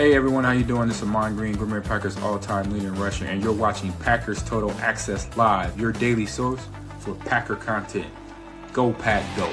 Hey everyone, how you doing? This is Amon Green, Green Bay Packers all-time leading rusher, and you're watching Packers Total Access Live, your daily source for Packer content. Go Pack, go!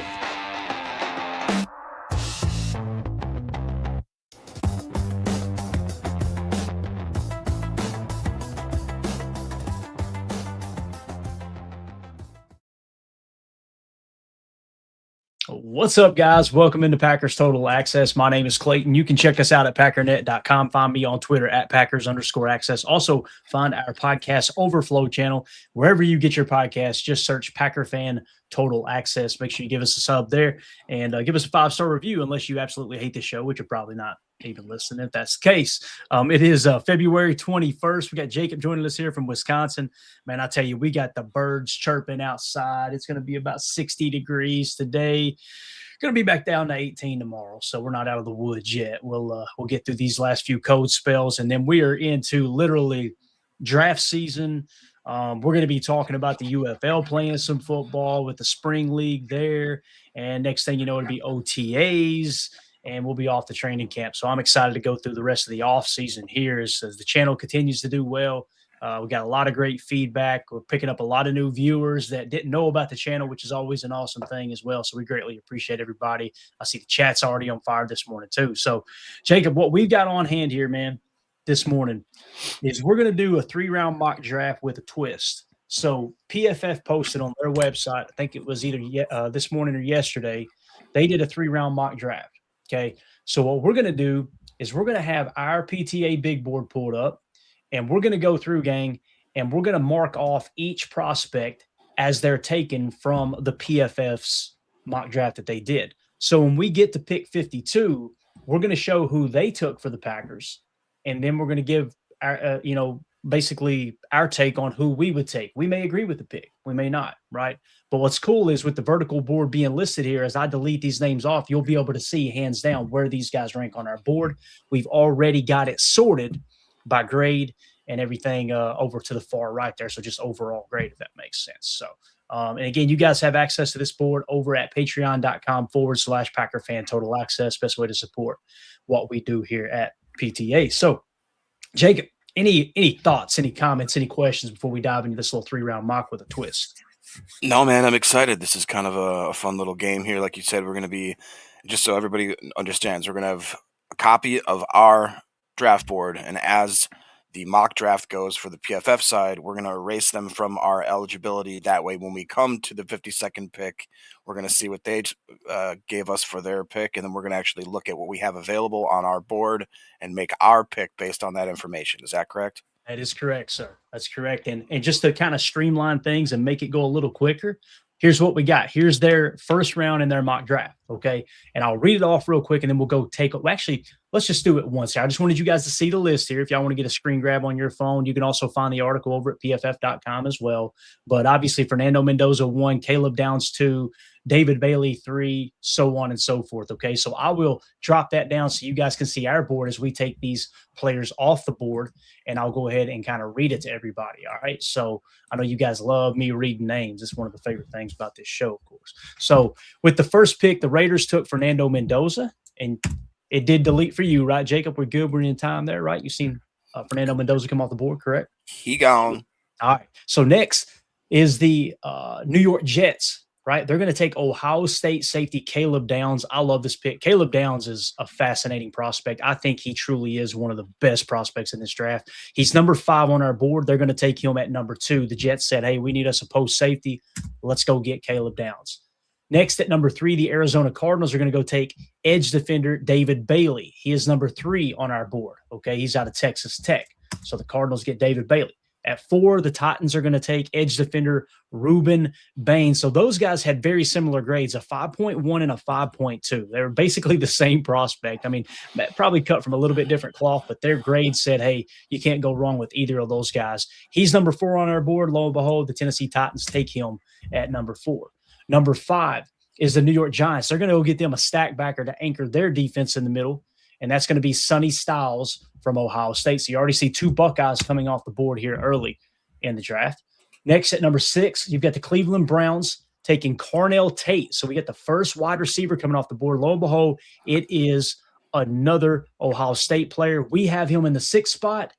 What's up, guys? Welcome into Packers Total Access. My name is Clayton. You can check us out at packernet.com. Find me on Twitter at Packers_access. Also, find our podcast Overflow channel. Wherever you get your podcast, just search Packer Fan Total Access. Make sure you give us a sub there and give us a 5-star review unless you absolutely hate the show, which you're probably not even listening if that's the case. It is February 21st. We got Jacob joining us here from Wisconsin. Man, I tell you, we got the birds chirping outside. It's going to be about 60 degrees today. Going to be back down to 18 tomorrow, so we're not out of the woods yet. We'll get through these last few cold spells, and then we are into literally draft season. We're going to be talking about the UFL playing some football with the spring league there, and next thing you know, it'll be OTAs, and we'll be off the training camp. So I'm excited to go through the rest of the off season here as the channel continues to do well. We got a lot of great feedback. We're picking up a lot of new viewers that didn't know about the channel, which is always an awesome thing as well. So we greatly appreciate everybody. I see the chat's already on fire this morning too. So Jacob, what we've got on hand here, man, this morning is we're going to do a 3-round mock draft with a twist. So PFF posted on their website, I think it was either this morning or yesterday, they did a 3-round mock draft. Okay. So what we're going to do is we're going to have our PTA big board pulled up. And we're going to go through, gang, and we're going to mark off each prospect as they're taken from the PFF's mock draft that they did. So when we get to pick 52, we're going to show who they took for the Packers. And then we're going to give our, basically our take on who we would take. We may agree with the pick. We may not, right? But what's cool is with the vertical board being listed here, as I delete these names off, you'll be able to see hands down where these guys rank on our board. We've already got it sorted by grade and everything over to the far right there. So just overall grade, if that makes sense. So, and again, you guys have access to this board over at patreon.com/Packer Fan Total Access. Best way to support what we do here at PTA. So, Jacob, any thoughts, any comments, any questions before we dive into this little 3-round mock with a twist? No, man, I'm excited. This is kind of a fun little game here. Like you said, we're going to be, just so everybody understands, we're going to have a copy of our draft board, and as the mock draft goes for the PFF side, we're going to erase them from our eligibility. That way, when we come to the 52nd pick, we're going to see what they gave us for their pick, and then we're going to actually look at what we have available on our board and make our pick based on that information. Is that correct? That is correct, sir. That's correct. And just to kind of streamline things and make it go a little quicker, here's what we got. Here's their first round in their mock draft, okay? And I'll read it off real quick, and then we'll go actually, let's just do it once here. I just wanted you guys to see the list here. If y'all want to get a screen grab on your phone, you can also find the article over at pff.com as well. But obviously, Fernando Mendoza 1, Caleb Downs 2, David Bailey 3, so on and so forth, okay? So I will drop that down so you guys can see our board as we take these players off the board, and I'll go ahead and kind of read it to everybody, all right? So I know you guys love me reading names. It's one of the favorite things about this show, of course. So with the first pick, the Raiders took Fernando Mendoza, and it did delete for you, right, Jacob? We're good. We're in time there, right? You've seen Fernando Mendoza come off the board, correct? He gone. All right. So next is the New York Jets, right? They're going to take Ohio State safety Caleb Downs. I love this pick. Caleb Downs is a fascinating prospect. I think he truly is one of the best prospects in this draft. He's number 5 on our board. They're going to take him at number 2. The Jets said, hey, we need us a post safety. Let's go get Caleb Downs. Next at number 3, the Arizona Cardinals are going to go take edge defender David Bailey. He is number 3 on our board. Okay, he's out of Texas Tech. So the Cardinals get David Bailey. At 4, the Titans are going to take edge defender Ruben Bain. So those guys had very similar grades, a 5.1 and a 5.2. They were basically the same prospect. I mean, probably cut from a little bit different cloth, but their grades said, hey, you can't go wrong with either of those guys. He's number 4 on our board. Lo and behold, the Tennessee Titans take him at number 4. Number 5 is the New York Giants. They're going to go get them a stack backer to anchor their defense in the middle, and that's going to be Sonny Styles from Ohio State. So you already see 2 Buckeyes coming off the board here early in the draft. Next at number 6, you've got the Cleveland Browns taking Cornell Tate. So we get the first wide receiver coming off the board. Lo and behold, it is another Ohio State player. We have him in the 6th spot.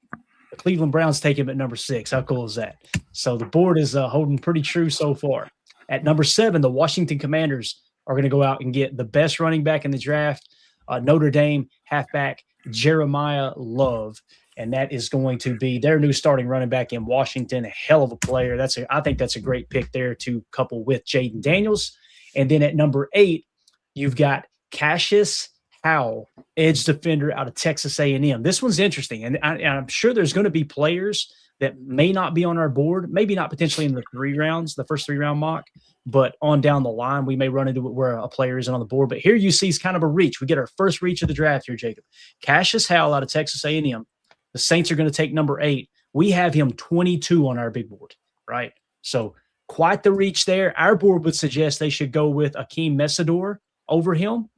The Cleveland Browns take him at number 6. How cool is that? So the board is holding pretty true so far. At number 7, the Washington Commanders are going to go out and get the best running back in the draft, Notre Dame halfback Jeremiah Love. And that is going to be their new starting running back in Washington. A hell of a player. I think that's a great pick there to couple with Jaden Daniels. And then at number 8, you've got Cassius Howell, edge defender out of Texas A&M. This one's interesting, and I'm sure there's going to be players that may not be on our board, maybe not potentially in the first 3-round mock, but on down the line, we may run into it where a player isn't on the board. But here you see is kind of a reach. We get our first reach of the draft here, Jacob. Cassius Howell out of Texas A&M. The Saints are going to take number 8. We have him 22 on our big board, right? So quite the reach there. Our board would suggest they should go with Akeem Mesidor over him.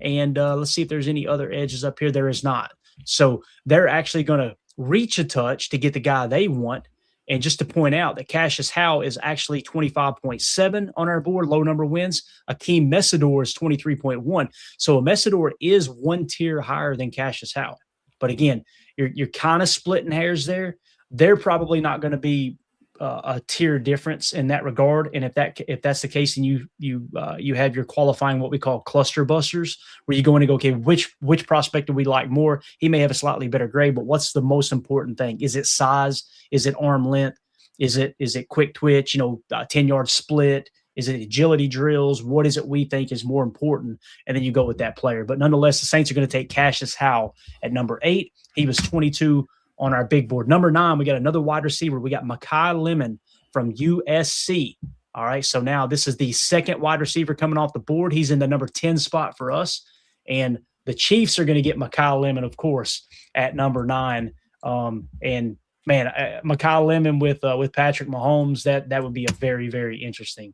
And let's see if there's any other edges up here. There is not. So they're actually going to reach a touch to get the guy they want. And just to point out that Cassius Howell is actually 25.7 on our board, low number wins. Akeem Mesidor is 23.1. So Mesidor is one tier higher than Cassius Howell. But again, you're kind of splitting hairs there. They're probably not going to be a tier difference in that regard. And if that's the case, then you have your qualifying what we call cluster busters, where you go in and go, okay, which prospect do we like more? He may have a slightly better grade, but what's the most important thing? Is it size? Is it arm length? Is it quick twitch? 10-yard split? Is it agility drills? What is it we think is more important? And then you go with that player. But nonetheless, the Saints are going to take Cassius Howell at number 8. He was 22 on our big board. Number 9, we got another wide receiver. We got Micah Lemon from USC. All right, so now this is the second wide receiver coming off the board. He's in the number 10 spot for us. And the Chiefs are going to get Micah Lemon, of course, at number 9. And, man, Micah Lemon with Patrick Mahomes, that would be a very, very interesting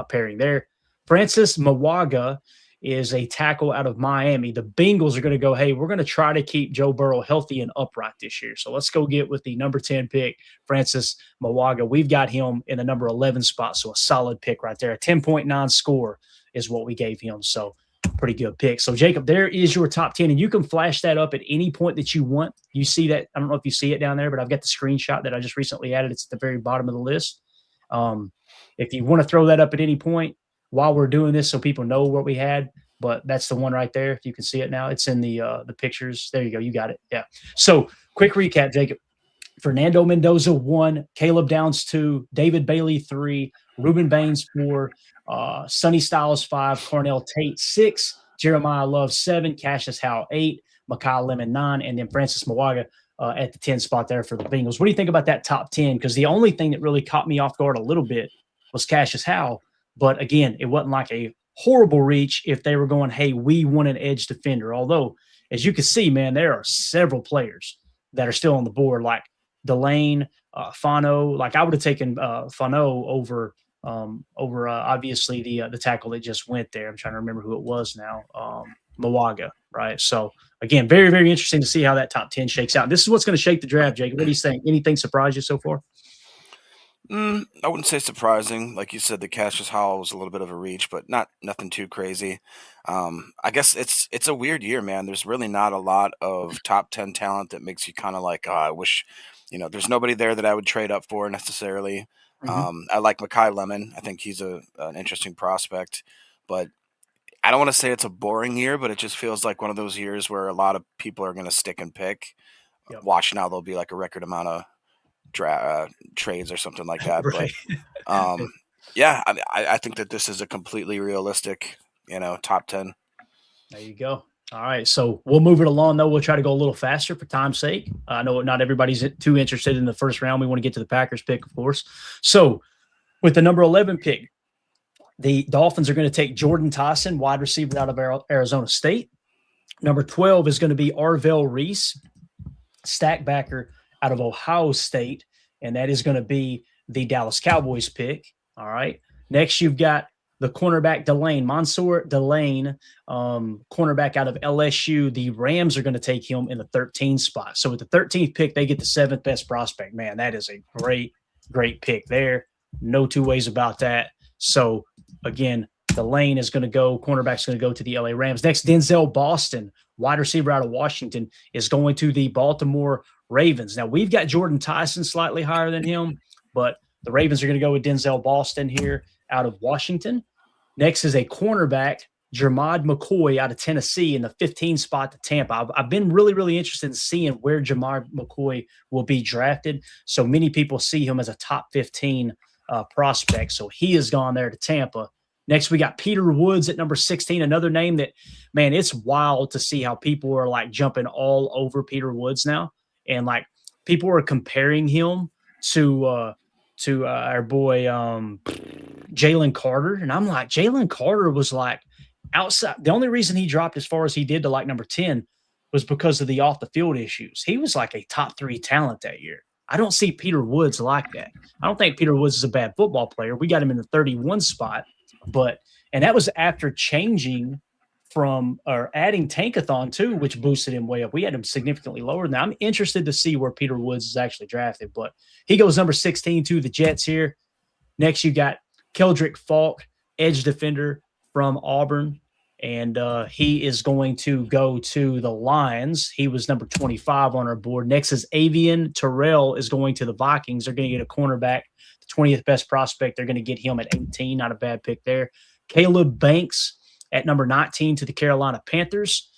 pairing there. Francis Mawaga is a tackle out of Miami. The Bengals are going to go, hey, we're going to try to keep Joe Burrow healthy and upright this year. So let's go get with the number 10 pick, Francis Mawaga. We've got him in the number 11 spot, so a solid pick right there. A 10.9 score is what we gave him, so pretty good pick. So, Jacob, there is your top 10, and you can flash that up at any point that you want. You see that? I don't know if you see it down there, but I've got the screenshot that I just recently added. It's at the very bottom of the list. If you want to throw that up at any point while we're doing this so people know what we had, but that's the one right there. If you can see it now, it's in the pictures. There you go. You got it. Yeah. So quick recap, Jacob. Fernando Mendoza 1, Caleb Downs 2, David Bailey 3, Ruben Baines 4, Sonny Styles 5, Cornell Tate 6, Jeremiah Love 7, Cassius Howell 8, Micah Lemon 9, and then Francis Mawaga at the 10 spot there for the Bengals. What do you think about that top 10? Because the only thing that really caught me off guard a little bit was Cassius Howell. But again, it wasn't like a horrible reach if they were going, hey, we want an edge defender. Although, as you can see, man, there are several players that are still on the board, like Delane, Fano. Like I would have taken Fano over obviously the tackle that just went there. I'm trying to remember who it was now. Mawaga, right? So again, very, very interesting to see how that top 10 shakes out. This is what's going to shake the draft, Jacob. What do you think? Anything surprise you so far? I wouldn't say surprising. Like you said, the Cassius Howell was a little bit of a reach, but nothing too crazy. I guess it's a weird year, man. There's really not a lot of top 10 talent that makes you kind of like, I wish, there's nobody there that I would trade up for necessarily. I like Micah Lemon. I think he's an interesting prospect, but I don't want to say it's a boring year, but it just feels like one of those years where a lot of people are going to stick and pick. Yep. Watch now, there'll be like a record amount of trades or something like that. Right. But yeah, I think that this is a completely realistic, top 10. There you go. All right, so we'll move it along, though. We'll try to go a little faster for time's sake. I know not everybody's too interested in the first round. We want to get to the Packers pick, of course. So with the number 11 pick, the Dolphins are going to take Jordan Tyson, wide receiver out of Arizona State. Number 12 is going to be Arvell Reese, stack backer out of Ohio State, and that is going to be the Dallas Cowboys pick. All right. Next, you've got the cornerback Mansour Delane, cornerback out of LSU. The Rams are going to take him in the 13th spot. So with the 13th pick, they get the 7th best prospect. Man, that is a great, great pick there. No two ways about that. So again, Delane is going to go, cornerback's going to go to the LA Rams. Next, Denzel Boston, wide receiver out of Washington, is going to the Baltimore Ravens. Now, we've got Jordan Tyson slightly higher than him, but the Ravens are going to go with Denzel Boston here out of Washington. Next is a cornerback, Jermod McCoy out of Tennessee in the 15 spot to Tampa. I've been really, really interested in seeing where Jermod McCoy will be drafted. So many people see him as a top 15 prospect. So he has gone there to Tampa. Next, we got Peter Woods at number 16, another name that, man, it's wild to see how people are like jumping all over Peter Woods now. And like people are comparing him to our boy Jalen Carter. And I'm like, Jalen Carter was like outside. The only reason he dropped as far as he did to like number 10 was because of the off the field issues. He was like a top 3 talent that year. I don't see Peter Woods like that. I don't think Peter Woods is a bad football player. We got him in the 31 spot, and that was after changing from or adding Tankathon too, which boosted him way up. We had him significantly lower. Now I'm interested to see where Peter Woods is actually drafted, but he goes number 16 to the Jets here. Next, you got Keldrick Falk, edge defender from Auburn, and he is going to go to the Lions. He was number 25 on our board. Next is Avian Terrell is going to the Vikings. They're going to get a cornerback, the 20th best prospect. They're going to get him at 18. Not a bad pick there. Caleb Banks at number 19 to the Carolina Panthers.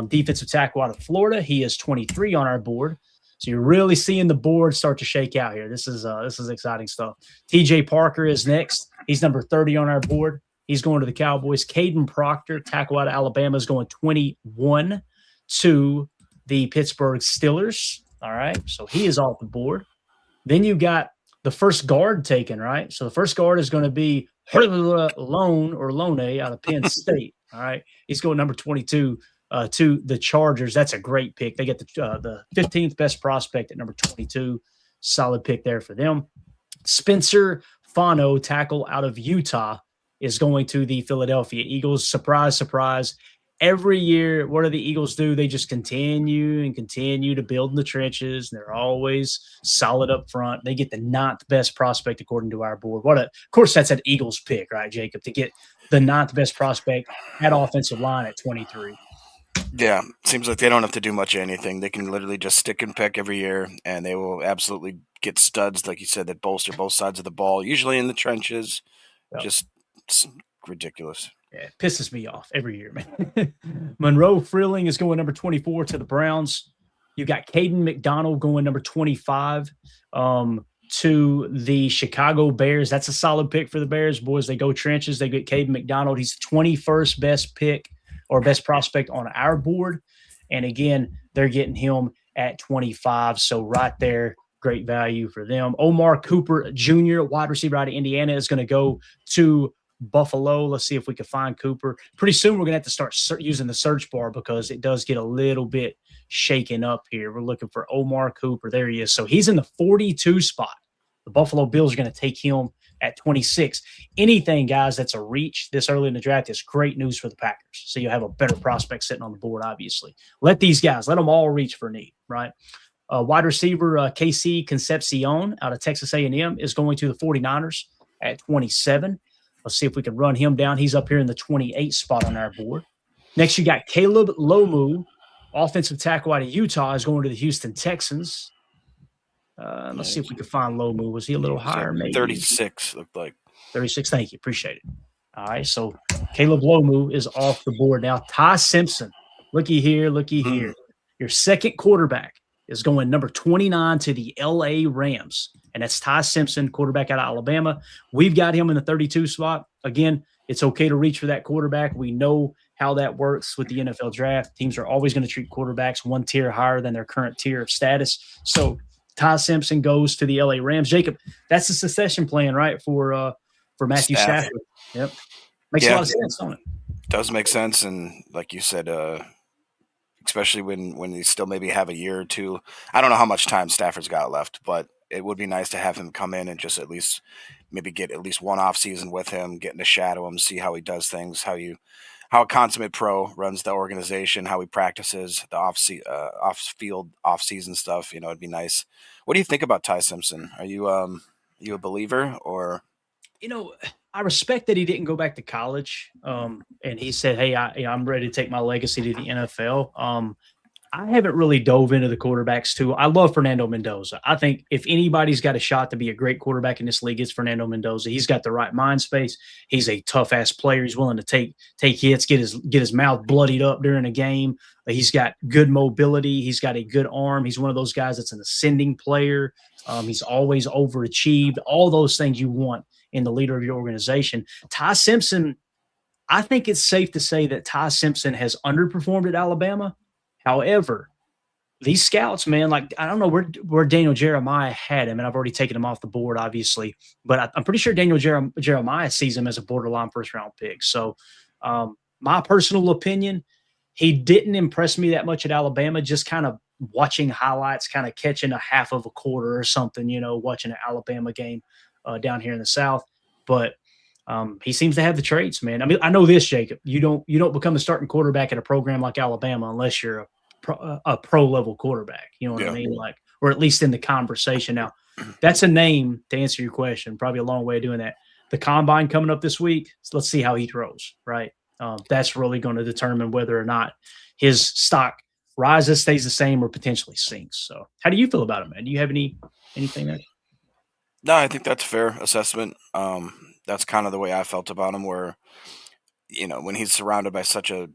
Defensive tackle out of Florida. He is 23 on our board. So you're really seeing the board start to shake out here. This is exciting stuff. TJ Parker is next. He's number 30 on our board. He's going to the Cowboys. Caden Proctor, tackle out of Alabama, is going 21 to the Pittsburgh Steelers. All right, so he is off the board. Then you got the first guard taken, right? So the first guard is going to be Lone out of Penn State. All right, he's going number 22 to the Chargers. That's a great pick. They get the 15th best prospect at number 22. Solid pick there for them. Spencer Fano, tackle out of Utah, is going to the Philadelphia Eagles. Surprise, surprise. Every year, what do the Eagles do? They just continue to build in the trenches. They're always solid up front. They get the 9th best prospect according to our board. Of course, that's an Eagles pick, right, Jacob, to get the 9th best prospect at offensive line at 23. Yeah, seems like they don't have to do much of anything. They can literally just stick and pick every year, and they will absolutely get studs, like you said, that bolster both sides of the ball, usually in the trenches. Yep. Just ridiculous. Yeah, it pisses me off every year, man. Monroe Freeling is going number 24 to the Browns. You got Caden McDonald going number 25 to the Chicago Bears. That's a solid pick for the Bears. Boys, they go trenches. They get Caden McDonald. He's the 21st best pick or best prospect on our board. And again, they're getting him at 25. So right there, great value for them. Omar Cooper Jr., wide receiver out of Indiana, is going to go to Buffalo. Let's see if we can find Cooper. Pretty soon we're going to have to start using the search bar because it does get a little bit shaken up here. We're looking for Omar Cooper. There he is. So he's in the 42 spot. The Buffalo Bills are going to take him at 26. Anything, guys, that's a reach this early in the draft is great news for the Packers. So you have a better prospect sitting on the board, obviously. Let them all reach for need, right? Wide receiver KC Concepcion out of Texas A&M is going to the 49ers at 27. Let's see if we can run him down. He's up here in the 28 spot on our board. Next, you got Caleb Lomu, offensive tackle out of Utah, is going to the Houston Texans. Let's see if we can find Lomu. Was he a little higher? Maybe 36 looked like. 36. Thank you. Appreciate it. All right. So Caleb Lomu is off the board now. Ty Simpson. Looky here. Your second quarterback is going number 29 to the LA Rams. And that's Ty Simpson, quarterback out of Alabama. We've got him in the 32 spot. Again, it's okay to reach for that quarterback. We know how that works with the NFL draft. Teams are always going to treat quarterbacks one tier higher than their current tier of status. So Ty Simpson goes to the LA Rams. Jacob, that's the succession plan, right, for Matthew Stafford. Yep. Makes a lot of sense, don't it? Does make sense. And like you said, especially when you still maybe have a year or two. I don't know how much time Stafford's got left, but it would be nice to have him come in and just at least maybe get at least one off season with him, getting to shadow him, see how he does things, how a consummate pro runs the organization, how he practices the off-field, off-season stuff. It'd be nice. What do you think about Ty Simpson? Are you a believer or? I respect that he didn't go back to college. And he said, "Hey, I'm ready to take my legacy to the NFL." I haven't really dove into the quarterbacks too. I love Fernando Mendoza. I think if anybody's got a shot to be a great quarterback in this league, it's Fernando Mendoza. He's got the right mind space. He's a tough ass player. He's willing to take hits, get his mouth bloodied up during a game. He's got good mobility. He's got a good arm. He's one of those guys that's an ascending player. He's always overachieved. All those things you want in the leader of your organization. Ty Simpson, I think it's safe to say that Ty Simpson has underperformed at Alabama. However, these scouts, man, like I don't know where Daniel Jeremiah had him, and I've already taken him off the board, obviously. But I'm pretty sure Daniel Jeremiah sees him as a borderline first-round pick. So my personal opinion, he didn't impress me that much at Alabama, just kind of watching highlights, kind of catching a half of a quarter or something, watching an Alabama game down here in the South. But he seems to have the traits, man. I mean, I know this, Jacob. You don't become a starting quarterback at a program like Alabama unless you're a pro level quarterback. You know what I mean? Like, or at least in the conversation. Now, that's a name to answer your question. Probably a long way of doing that. The combine coming up this week. So let's see how he throws. Right. That's really going to determine whether or not his stock rises, stays the same, or potentially sinks. So, how do you feel about it, man? Do you have anything there? No, I think that's a fair assessment. That's kind of the way I felt about him, where, when he's surrounded by such a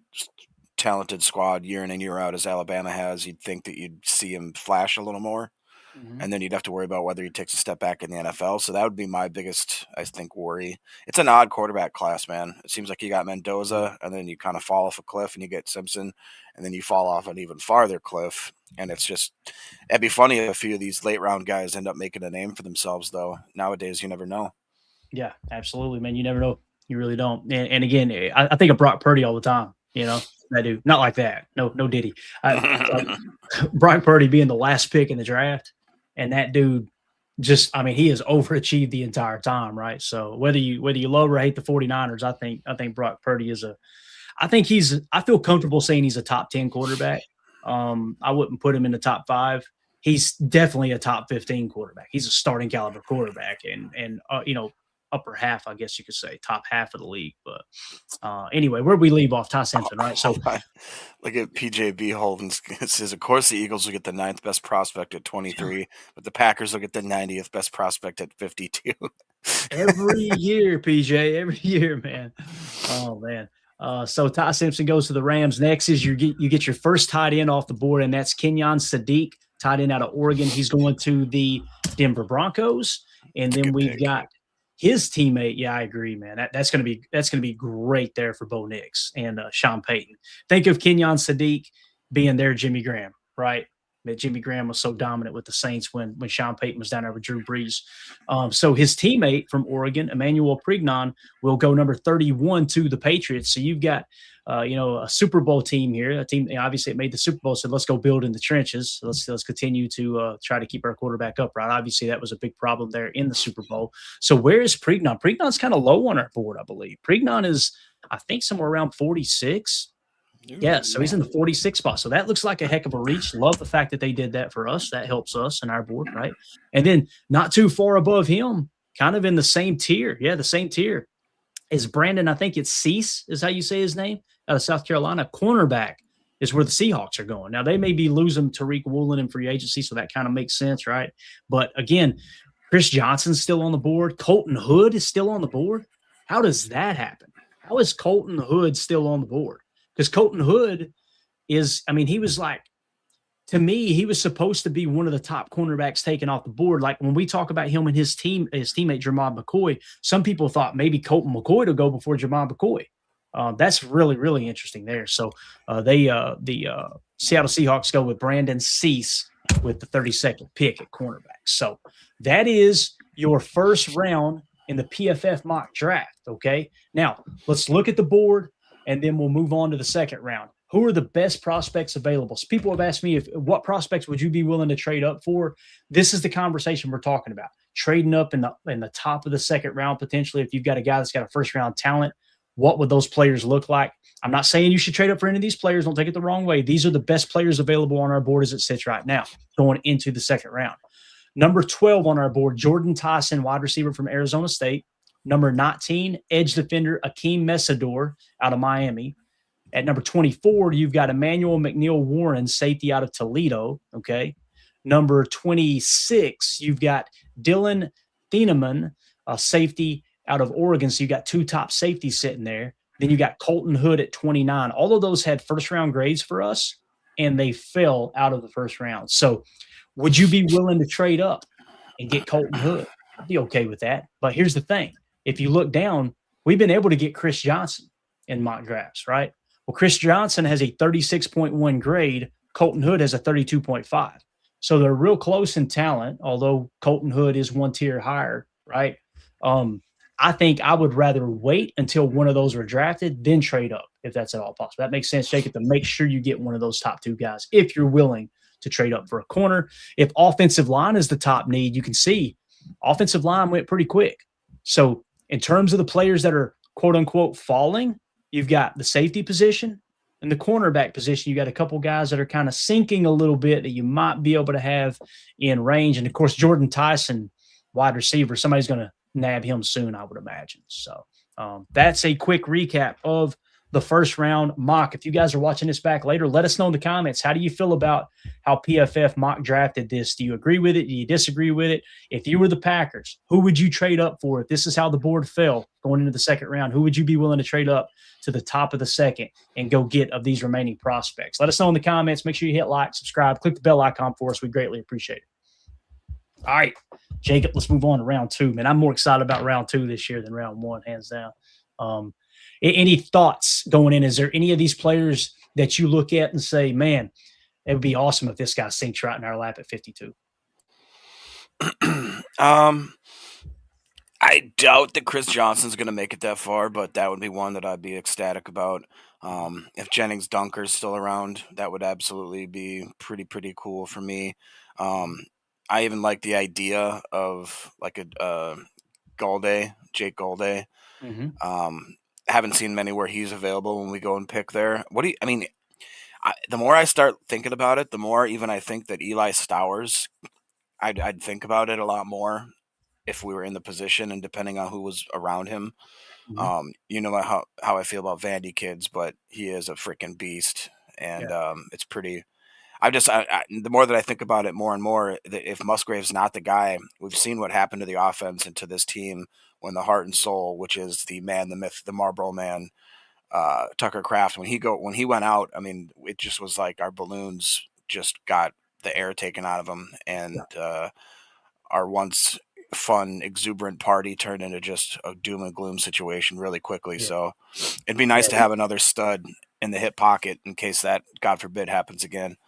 talented squad year in and year out as Alabama has, you'd think that you'd see him flash a little more. Mm-hmm. And then you'd have to worry about whether he takes a step back in the NFL. So that would be my biggest, I think, worry. It's an odd quarterback class, man. It seems like you got Mendoza, and then you kind of fall off a cliff, and you get Simpson, and then you fall off an even farther cliff. And it's just, it'd be funny if a few of these late round guys end up making a name for themselves, though. Nowadays, you never know. Yeah, absolutely, man. You never know. You really don't. And again, I think of Brock Purdy all the time. I do. Not like that. No Diddy. Brock Purdy being the last pick in the draft, and that dude he has overachieved the entire time, right? So whether you love or hate the 49ers, I think Brock Purdy I feel comfortable saying he's a top 10 quarterback. I wouldn't put him in the top 5. He's definitely a top 15 quarterback. He's a starting caliber quarterback and upper half, I guess you could say, top half of the league. But anyway, where'd we leave off? Ty Simpson, right? So look at PJB Holden's. It says, of course, the Eagles will get the 9th best prospect at 23, but the Packers will get the 90th best prospect at 52. Every year, PJ, every year, man. Oh, man. So Ty Simpson goes to the Rams. Next is you get your first tight end off the board, and that's Kenyon Sadiq, tight end out of Oregon. He's going to the Denver Broncos, and then we've got his teammate. Yeah, I agree, man. That's going to be great there for Bo Nix and Sean Payton. Think of Kenyon Sadiq being their Jimmy Graham, right? That Jimmy Graham was so dominant with the Saints when Sean Payton was down there with Drew Brees. So his teammate from Oregon, Emmanuel Prignon, will go number 31 to the Patriots. So you've got, a Super Bowl team here, a team obviously it made the Super Bowl. So let's go build in the trenches. So let's continue to try to keep our quarterback upright. Obviously, that was a big problem there in the Super Bowl. So where is Prignon? Prignon's kind of low on our board, I believe. Prignon is, I think, somewhere around 46. Yeah, so he's in the 46 spot. So that looks like a heck of a reach. Love the fact that they did that for us. That helps us and our board, right? And then not too far above him, kind of in the same tier. Yeah, the same tier is Brandon. I think it's Cease is how you say his name, out of South Carolina. Cornerback is where the Seahawks are going. Now, they may be losing Tariq Woolen in free agency, so that kind of makes sense, right? But again, Chris Johnson's still on the board. Colton Hood is still on the board. How does that happen? How is Colton Hood still on the board? Because Colton Hood is, he was like, to me, he was supposed to be one of the top cornerbacks taken off the board. Like when we talk about him and his teammate, Jermon McCoy, some people thought maybe Colton McCoy to go before Jermon McCoy. That's really, really interesting there. So the Seattle Seahawks go with Brandon Cease with the 32nd pick at cornerback. So that is your first round in the PFF mock draft, okay? Now, let's look at the board, and then we'll move on to the second round. Who are the best prospects available? So people have asked me what prospects would you be willing to trade up for? This is the conversation we're talking about. Trading up in the top of the second round, potentially, if you've got a guy that's got a first-round talent, what would those players look like? I'm not saying you should trade up for any of these players. Don't take it the wrong way. These are the best players available on our board as it sits right now, going into the second round. Number 12 on our board, Jordan Tyson, wide receiver from Arizona State. Number 19, edge defender Akeem Mesador out of Miami. At number 24, you've got Emmanuel McNeil Warren, safety out of Toledo. Okay. Number 26, you've got Dylan Thieneman, safety out of Oregon. So you've got 2 top safeties sitting there. Then you got Colton Hood at 29. All of those had first-round grades for us, and they fell out of the first round. So would you be willing to trade up and get Colton Hood? I'd be okay with that. But here's the thing. If you look down, we've been able to get Chris Johnson in mock drafts, right? Well, Chris Johnson has a 36.1 grade. Colton Hood has a 32.5. So they're real close in talent, although Colton Hood is 1 tier higher, right? I think I would rather wait until one of those are drafted, then trade up, if that's at all possible. That makes sense, Jacob, to make sure you get one of those top 2 guys if you're willing to trade up for a corner. If offensive line is the top need, you can see offensive line went pretty quick. So in terms of the players that are quote-unquote falling, you've got the safety position and the cornerback position. You got a couple guys that are kind of sinking a little bit that you might be able to have in range. And, of course, Jordan Tyson, wide receiver, somebody's going to nab him soon, I would imagine. So that's a quick recap of the first round mock. If you guys are watching this back later, let us know in the comments. How do you feel about how PFF mock drafted this? Do you agree with it? Do you disagree with it? If you were the Packers, who would you trade up for? If this is how the board fell going into the second round, who would you be willing to trade up to the top of the second and go get of these remaining prospects? Let us know in the comments. Make sure you hit like, subscribe, click the bell icon for us. We greatly appreciate it. All right, Jacob, let's move on to round 2, man. I'm more excited about round 2 this year than round 1, hands down. Any thoughts going in? Is there any of these players that you look at and say, man, it would be awesome if this guy sinks right in our lap at 52? I doubt that Chris Johnson's going to make it that far, but that would be one that I'd be ecstatic about. If Jennings Dunker's still around, that would absolutely be pretty cool for me. I even like the idea of like a Jake Golday. Mm-hmm. Haven't seen many where he's available when we go and pick there. The more I start thinking about it, the more even I think that Eli Stowers, I'd think about it a lot more if we were in the position and depending on who was around him. Mm-hmm. You know how I feel about Vandy kids, but he is a freaking beast, and it's pretty. The more that I think about it more and more, if Musgrave's not the guy, we've seen what happened to the offense and to this team when the heart and soul, which is the man, the myth, the Marlboro man, Tucker Kraft, when he went out, I mean, it just was like our balloons just got the air taken out of them, and our once fun, exuberant party turned into just a doom and gloom situation really quickly. Yeah. So it'd be nice to have another stud in the hip pocket in case that, God forbid, happens again.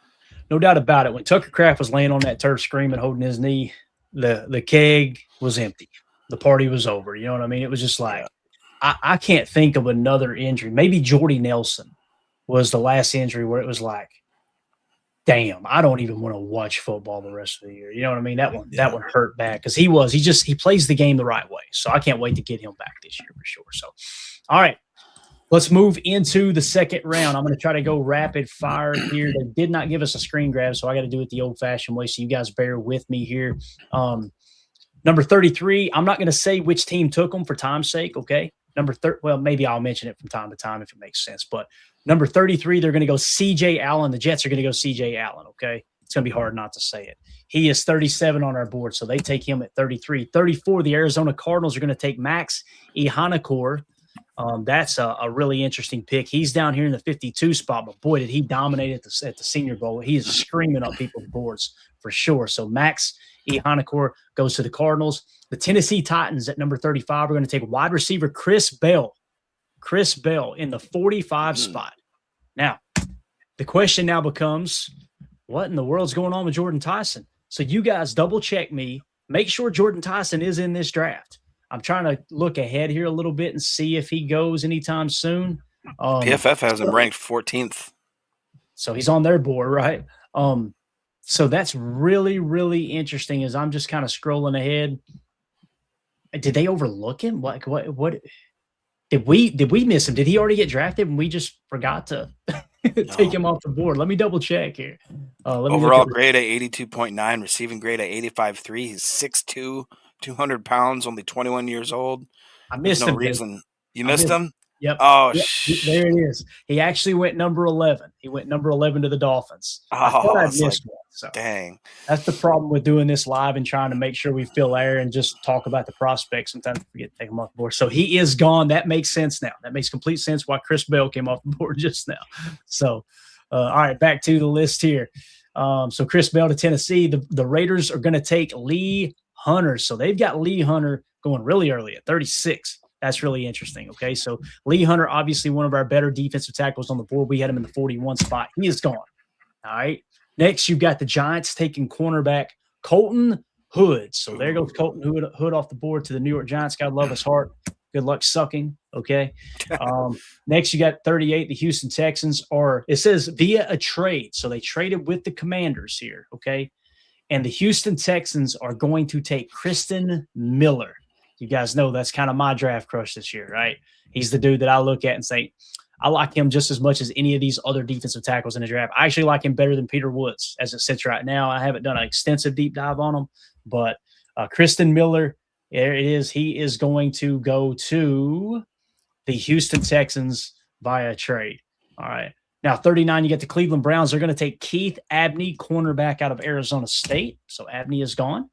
No doubt about it. When Tucker Kraft was laying on that turf screaming, holding his knee, the keg was empty. The party was over. You know what I mean? It was just like, I can't think of another injury. Maybe Jordy Nelson was the last injury where it was like, damn, I don't even want to watch football the rest of the year. You know what I mean? That one hurt bad because he plays the game the right way. So I can't wait to get him back this year for sure. So, all right. Let's move into the second round. I'm going to try to go rapid fire here. They did not give us a screen grab, so I got to do it the old-fashioned way, so you guys bear with me here. Number 33, I'm not going to say which team took them for time's sake, okay? Well, maybe I'll mention it from time to time if it makes sense. But number 33, they're going to go C.J. Allen. The Jets are going to go C.J. Allen, okay? It's going to be hard not to say it. He is 37 on our board, so they take him at 33. 34, the Arizona Cardinals are going to take Max Ihanakor. That's a really interesting pick. He's down here in the 52 spot, but boy, did he dominate at the Senior Bowl. He is screaming up people's boards for sure. So Max Ihanakor goes to the Cardinals. The Tennessee Titans at number 35 are going to take wide receiver Chris Bell. Chris Bell in the 45 spot. Now, the question now becomes, what in the world's going on with Jordan Tyson? So you guys double check me. Make sure Jordan Tyson is in this draft. I'm trying to look ahead here a little bit and see if he goes anytime soon. PFF has him ranked 14th. So he's on their board, right? So that's really, really interesting as I'm just kind of scrolling ahead. Did they overlook him? What did we miss him? Did he already get drafted and we just forgot to take him off the board? Let me double check here. Overall grade at 82.9, receiving grade at 85.3. He's 6'2", 200 pounds, only 21 years old. I There's missed no him. reason. You I missed missed him? Yep. Oh, Yep. There it is. He actually went number 11. He went number 11 to the Dolphins. I thought I'd missed one. So dang. that's the problem with doing this live and trying to make sure we fill air and just talk about the prospects. Sometimes we forget to take them off the board. So he is gone. That makes sense now. That makes complete sense why Chris Bell came off the board just now. So, all right, back to the list here. So Chris Bell to Tennessee. The Raiders are going to take Lee Hunter. So they've got Lee Hunter going really early at 36. That's really interesting. Okay, so Lee Hunter, obviously one of our better defensive tackles on the board. We had him in the 41 spot. He is gone. All right. Next, you've got the Giants taking cornerback Colton Hood. So there goes Colton Hood off the board to the New York Giants. God love his heart. Good luck sucking. Okay. Next, you got 38. The Houston Texans it says via a trade. So they traded with the Commanders here. Okay. And the Houston Texans are going to take Kristen Miller. You guys know that's kind of my draft crush this year, right? He's the dude that I look at and say, I like him just as much as any of these other defensive tackles in the draft. I actually like him better than Peter Woods as it sits right now. I haven't done an extensive deep dive on him, but Kristen Miller, there it is. He is going to go to the Houston Texans via trade. All right. Now, 39, you get the Cleveland Browns. They're going to take Keith Abney, cornerback out of Arizona State. So Abney is gone.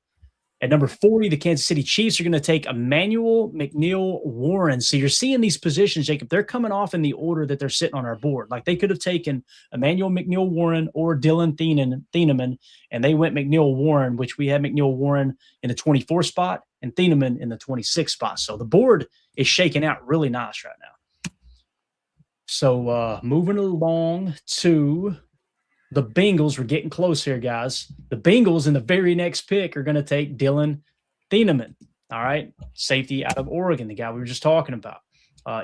At number 40, the Kansas City Chiefs are going to take Emmanuel McNeil Warren. So you're seeing these positions, Jacob, they're coming off in the order that they're sitting on our board. Like they could have taken Emmanuel McNeil Warren or Dylan Thieneman, and they went McNeil Warren, which we had McNeil Warren in the 24 spot and Thieneman in the 26 spot. So the board is shaking out really nice right now. So moving along to the Bengals, we're getting close here, guys. The Bengals in the very next pick are going to take Dylan Thieneman, all right? Safety out of Oregon, the guy we were just talking about.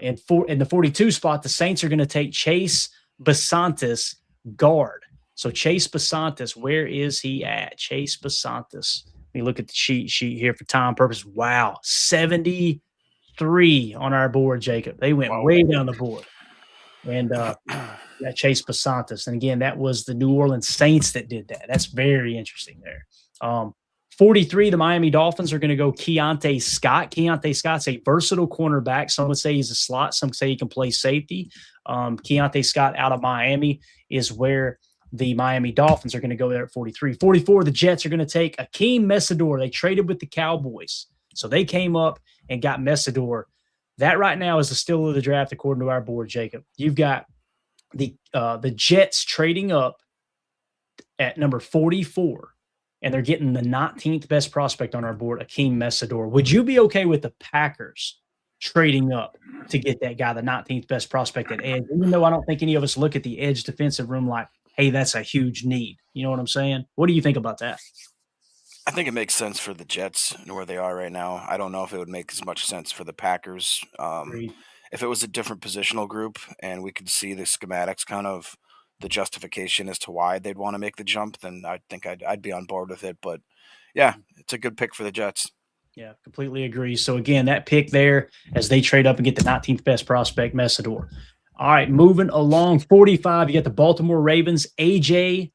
In the 42 spot, the Saints are going to take Chase Basantis, guard. So Chase Basantis, where is he at? Chase Basantis. Let me look at the cheat sheet here for time purpose. Wow, 73 on our board, Jacob. They went way down the board. And Chase Basantis. And again, that was the New Orleans Saints that did that. That's very interesting there. 43, the Miami Dolphins are going to go Keontae Scott. Keontae Scott's a versatile cornerback. Some would say he's a slot. Some say he can play safety. Keontae Scott out of Miami is where the Miami Dolphins are going to go there at 43. 44, the Jets are going to take Akeem Messidor. They traded with the Cowboys. So they came up and got Messidor. That right now is the steal of the draft according to our board, Jacob. You've got the Jets trading up at number 44, and they're getting the 19th best prospect on our board, Akeem Messidor. Would you be okay with the Packers trading up to get that guy, the 19th best prospect at edge? Even though I don't think any of us look at the edge defensive room like, hey, that's a huge need. You know what I'm saying? What do you think about that? I think it makes sense for the Jets and where they are right now. I don't know if it would make as much sense for the Packers. If it was a different positional group and we could see the schematics, kind of the justification as to why they'd want to make the jump, then I think I'd be on board with it. But yeah, it's a good pick for the Jets. Yeah, completely agree. So again, that pick there as they trade up and get the 19th best prospect, Messidor. All right, moving along, 45, you got the Baltimore Ravens, AJ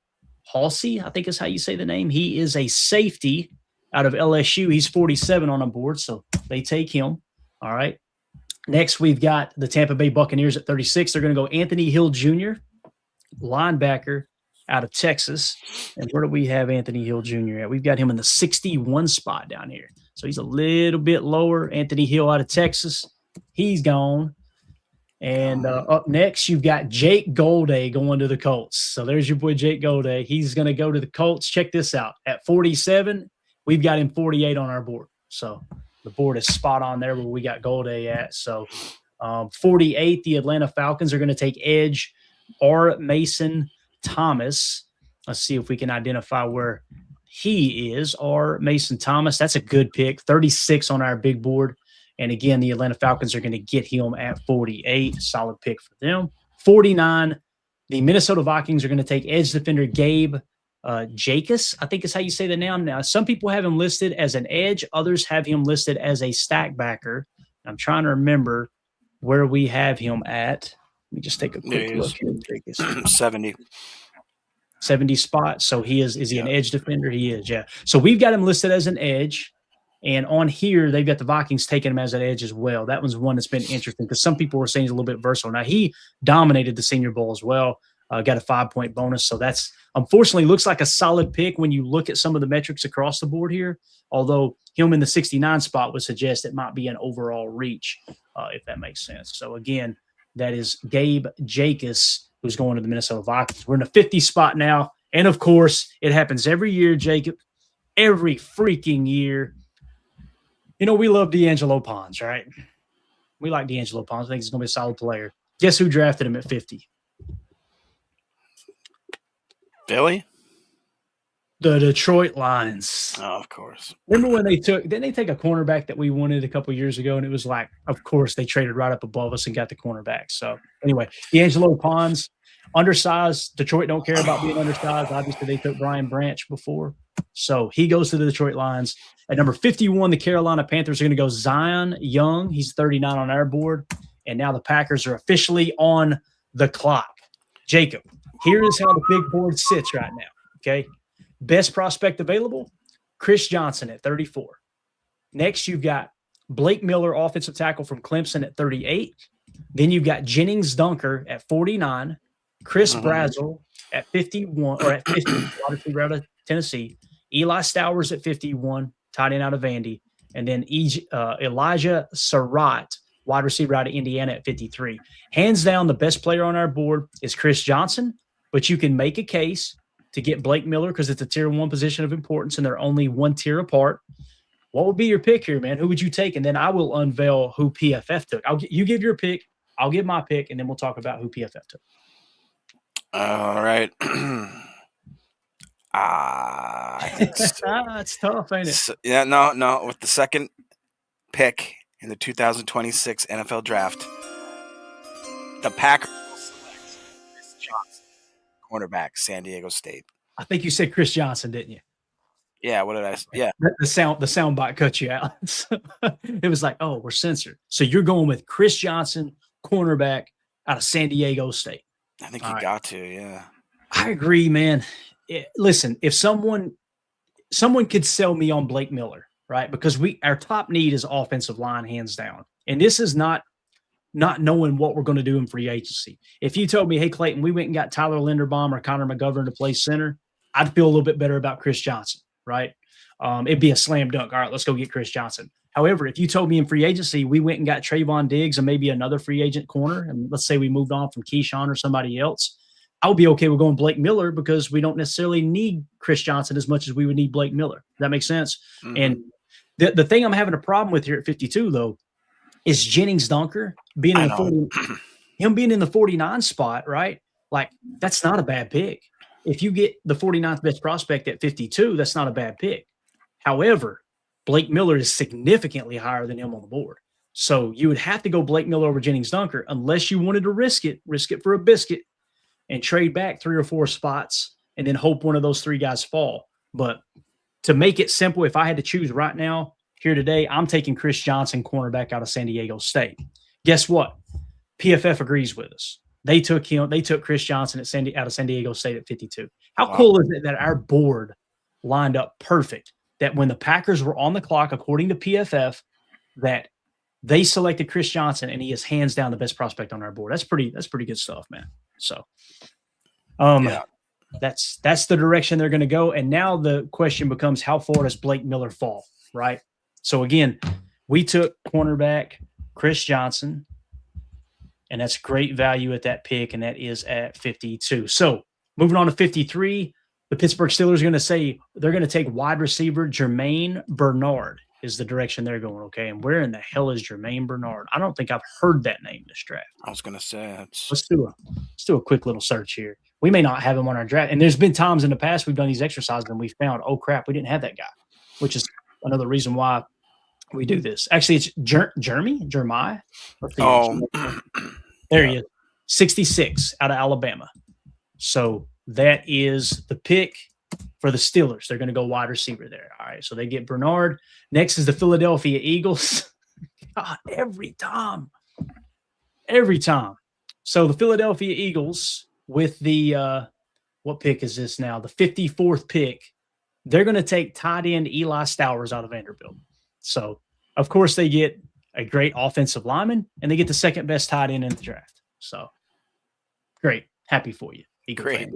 Halsey, I think is how you say the name. He is a safety out of LSU. He's 47 on a board, so they take him. All right. Next, we've got the Tampa Bay Buccaneers at 36. They're going to go Anthony Hill Jr., linebacker out of Texas. And where do we have Anthony Hill Jr. at? We've got him in the 61 spot down here. So he's a little bit lower. Anthony Hill out of Texas. He's gone. And up next, you've got Jake Golday going to the Colts. So there's your boy Jake Golday. He's going to go to the Colts. Check this out. At 47, we've got him 48 on our board. So the board is spot on there where we got Golday at. So 48, the Atlanta Falcons are going to take edge R. Mason Thomas. Let's see if we can identify where he is. R. Mason Thomas. That's a good pick. 36 on our big board. And again, the Atlanta Falcons are going to get him at 48. Solid pick for them. 49, the Minnesota Vikings are going to take edge defender Gabe Jacobs, I think is how you say the name. Now, some people have him listed as an edge. Others have him listed as a stack backer. I'm trying to remember where we have him at. Let me just take a quick look here. 70 spot. So he is he an edge defender? He is, yeah. So we've got him listed as an edge. And on here, they've got the Vikings taking him as an edge as well. That one's one that's been interesting because some people were saying he's a little bit versatile. Now, he dominated the Senior Bowl as well, got a 5-point bonus. So that's unfortunately looks like a solid pick when you look at some of the metrics across the board here, although him in the 69 spot would suggest it might be an overall reach, if that makes sense. So, again, that is Gabe Jacobs, who's going to the Minnesota Vikings. We're in the 50 spot now. And, of course, it happens every year, Jacob, every freaking year. You know, we love D'Angelo Pons, right? We like D'Angelo Pons. I think he's going to be a solid player. Guess who drafted him at 50? Philly? The Detroit Lions. Oh, of course. Remember when didn't they take a cornerback that we wanted a couple years ago? And it was like, of course, they traded right up above us and got the cornerback. So, anyway, D'Angelo Pons, undersized. Detroit don't care about being undersized. Obviously, they took Brian Branch before. So, he goes to the Detroit Lions. At number 51, the Carolina Panthers are going to go Zion Young. He's 39 on our board. And now the Packers are officially on the clock. Jacob, here is how the big board sits right now, okay? Best prospect available, Chris Johnson at 34. Next, you've got Blake Miller, offensive tackle from Clemson at 38. Then you've got Jennings Dunker at 49. Chris Brazzell at 51, or at 50, wide receiver out of Tennessee. Eli Stowers at 51, tight end out of Vandy. And then Elijah Surratt, wide receiver out of Indiana at 53. Hands down, the best player on our board is Chris Johnson, but you can make a case to get Blake Miller because it's a tier 1 position of importance and they're only one tier apart. What would be your pick here, man? Who would you take? And then I will unveil who PFF took. You give your pick, I'll give my pick, and then we'll talk about who PFF took. All right. It's tough, ain't it? Yeah, no. With the second pick in the 2026 NFL Draft, the Packers will select Chris Johnson, cornerback, San Diego State. I think you said Chris Johnson, didn't you? Yeah, what did I say? Yeah. The sound bite cut you out. It was like, oh, we're censored. So you're going with Chris Johnson, cornerback out of San Diego State. I think you got to, yeah. I agree, man. Listen, if someone could sell me on Blake Miller, right? Because our top need is offensive line, hands down. And this is not knowing what we're going to do in free agency. If you told me, hey, Clayton, we went and got Tyler Linderbaum or Connor McGovern to play center, I'd feel a little bit better about Chris Johnson, right? It'd be a slam dunk. All right, let's go get Chris Johnson. However, if you told me in free agency we went and got Trayvon Diggs and maybe another free agent corner, and let's say we moved on from Keyshawn or somebody else, I would be okay with going Blake Miller because we don't necessarily need Chris Johnson as much as we would need Blake Miller. Does that make sense? Mm-hmm. And the thing I'm having a problem with here at 52, though, is Jennings Dunker being in the 49 spot, right? Like, that's not a bad pick. If you get the 49th best prospect at 52, that's not a bad pick. However, Blake Miller is significantly higher than him on the board. So you would have to go Blake Miller over Jennings Dunker unless you wanted to risk it for a biscuit and trade back 3 or 4 spots and then hope one of those 3 guys fall. But to make it simple, if I had to choose right now, here today, I'm taking Chris Johnson, cornerback out of San Diego State. Guess what? PFF agrees with us. They took Chris Johnson out of San Diego State at 52. How cool is it that our board lined up perfect, that when the Packers were on the clock, according to PFF, that they selected Chris Johnson and he is hands down the best prospect on our board. That's pretty good stuff, man. So that's the direction they're going to go. And now the question becomes, how far does Blake Miller fall, right? So again, we took cornerback Chris Johnson, and that's great value at that pick, and that is at 52. So moving on to 53, the Pittsburgh Steelers are going to say they're going to take wide receiver Jermaine Bernard is the direction they're going, okay? And where in the hell is Jermaine Bernard? I don't think I've heard that name this draft. I was going to say let's do a quick little search here. We may not have him on our draft. And there's been times in the past we've done these exercises and we found, oh, crap, we didn't have that guy, which is another reason why we do this. Actually, it's Jeremiah. There he is, 66 out of Alabama. So that is the pick for the Steelers. They're going to go wide receiver there. All right, so they get Bernard. Next is the Philadelphia Eagles. God, every time. So the Philadelphia Eagles with the what pick is this now? The 54th pick. They're going to take tight end Eli Stowers out of Vanderbilt. So, of course, they get a great offensive lineman, and they get the second best tight end in the draft. So, great. Happy for you, Eagle Great. fan.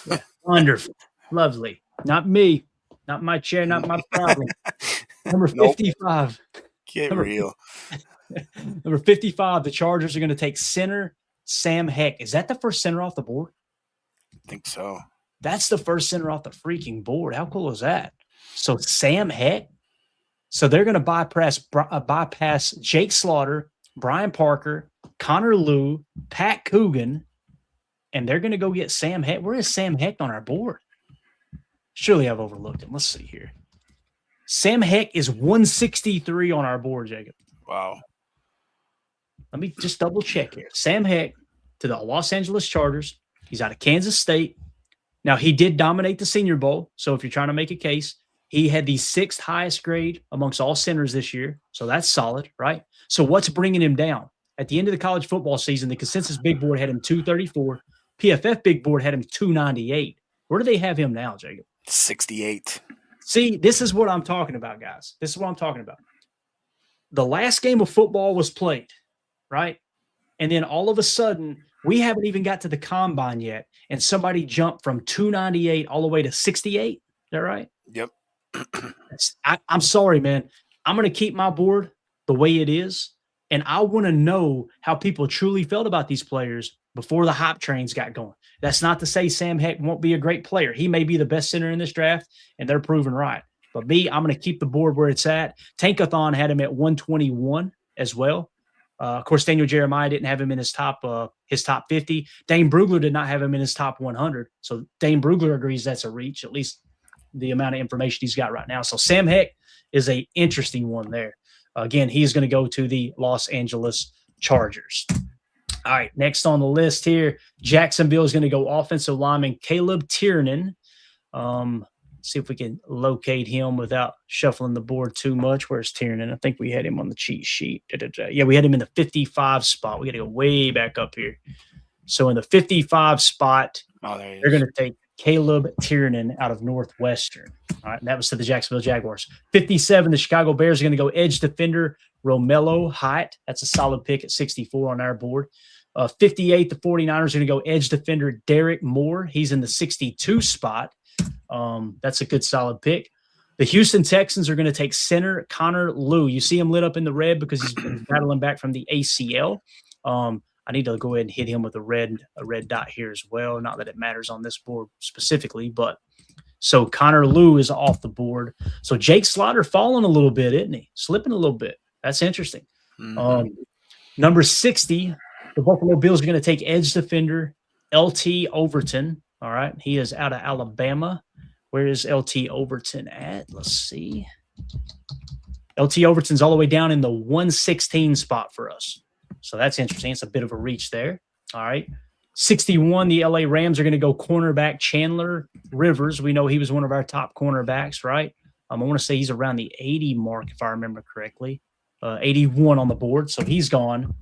Yeah. Wonderful. Lovely. Not me. Not my chair. Not my problem. Number 55. Get real. Number 55, the Chargers are going to take center Sam Heck. Is that the first center off the board? I think so. That's the first center off the freaking board. How cool is that? So Sam Heck. So they're going to bypass Jake Slaughter, Brian Parker, Connor Lew, Pat Coogan, and they're going to go get Sam Heck. Where is Sam Heck on our board? Surely I've overlooked him. Let's see here. Sam Heck is 163 on our board, Jacob. Wow. Let me just double check here. Sam Heck to the Los Angeles Chargers. He's out of Kansas State. Now, he did dominate the Senior Bowl. So if you're trying to make a case, he had the 6th highest grade amongst all centers this year. So that's solid, right? So what's bringing him down? At the end of the college football season, the consensus big board had him 234. PFF big board had him 298. Where do they have him now, Jacob? 68. See, this is what I'm talking about, guys. This is what I'm talking about. The last game of football was played, right? And then all of a sudden, we haven't even got to the combine yet, and somebody jumped from 298 all the way to 68. Is that right? Yep. I'm sorry, man. I'm going to keep my board the way it is, and I want to know how people truly felt about these players before the hype trains got going. That's not to say Sam Heck won't be a great player. He may be the best center in this draft, and they're proven right. But me, I'm going to keep the board where it's at. Tankathon had him at 121 as well. Of course, Daniel Jeremiah didn't have him in his top 50. Dane Brugler did not have him in his top 100. So Dane Brugler agrees that's a reach, at least the amount of information he's got right now. So Sam Heck is an interesting one there. Again, he's going to go to the Los Angeles Chargers. All right, next on the list here, Jacksonville is going to go offensive lineman Caleb Tiernan. See if we can locate him without shuffling the board too much. Where's Tiernan? I think we had him on the cheat sheet. Yeah, we had him in the 55 spot. We got to go way back up here. So in the 55 spot, they're going to take Caleb Tiernan out of Northwestern. All right, and that was to the Jacksonville Jaguars. 57, the Chicago Bears are going to go edge defender Romello Height. That's a solid pick at 64 on our board. 58, the 49ers are going to go edge defender Derek Moore. He's in the 62 spot. That's a good solid pick. The Houston Texans are going to take center Connor Lew. You see him lit up in the red because he's been battling back from the ACL. I need to go ahead and hit him with a red dot here as well. Not that it matters on this board specifically, but so Connor Lew is off the board. So Jake Slaughter falling a little bit, isn't he? Slipping a little bit. That's interesting. Mm-hmm. Number 60, the Buffalo Bills are going to take edge defender LT Overton. All right. He is out of Alabama. Where is LT Overton at? Let's see. LT Overton's all the way down in the 116 spot for us. So that's interesting. It's a bit of a reach there. All right. 61, the LA Rams are going to go cornerback Chandler Rivers. We know he was one of our top cornerbacks, right? I want to say he's around the 80 mark, if I remember correctly. 81 on the board. So he's gone.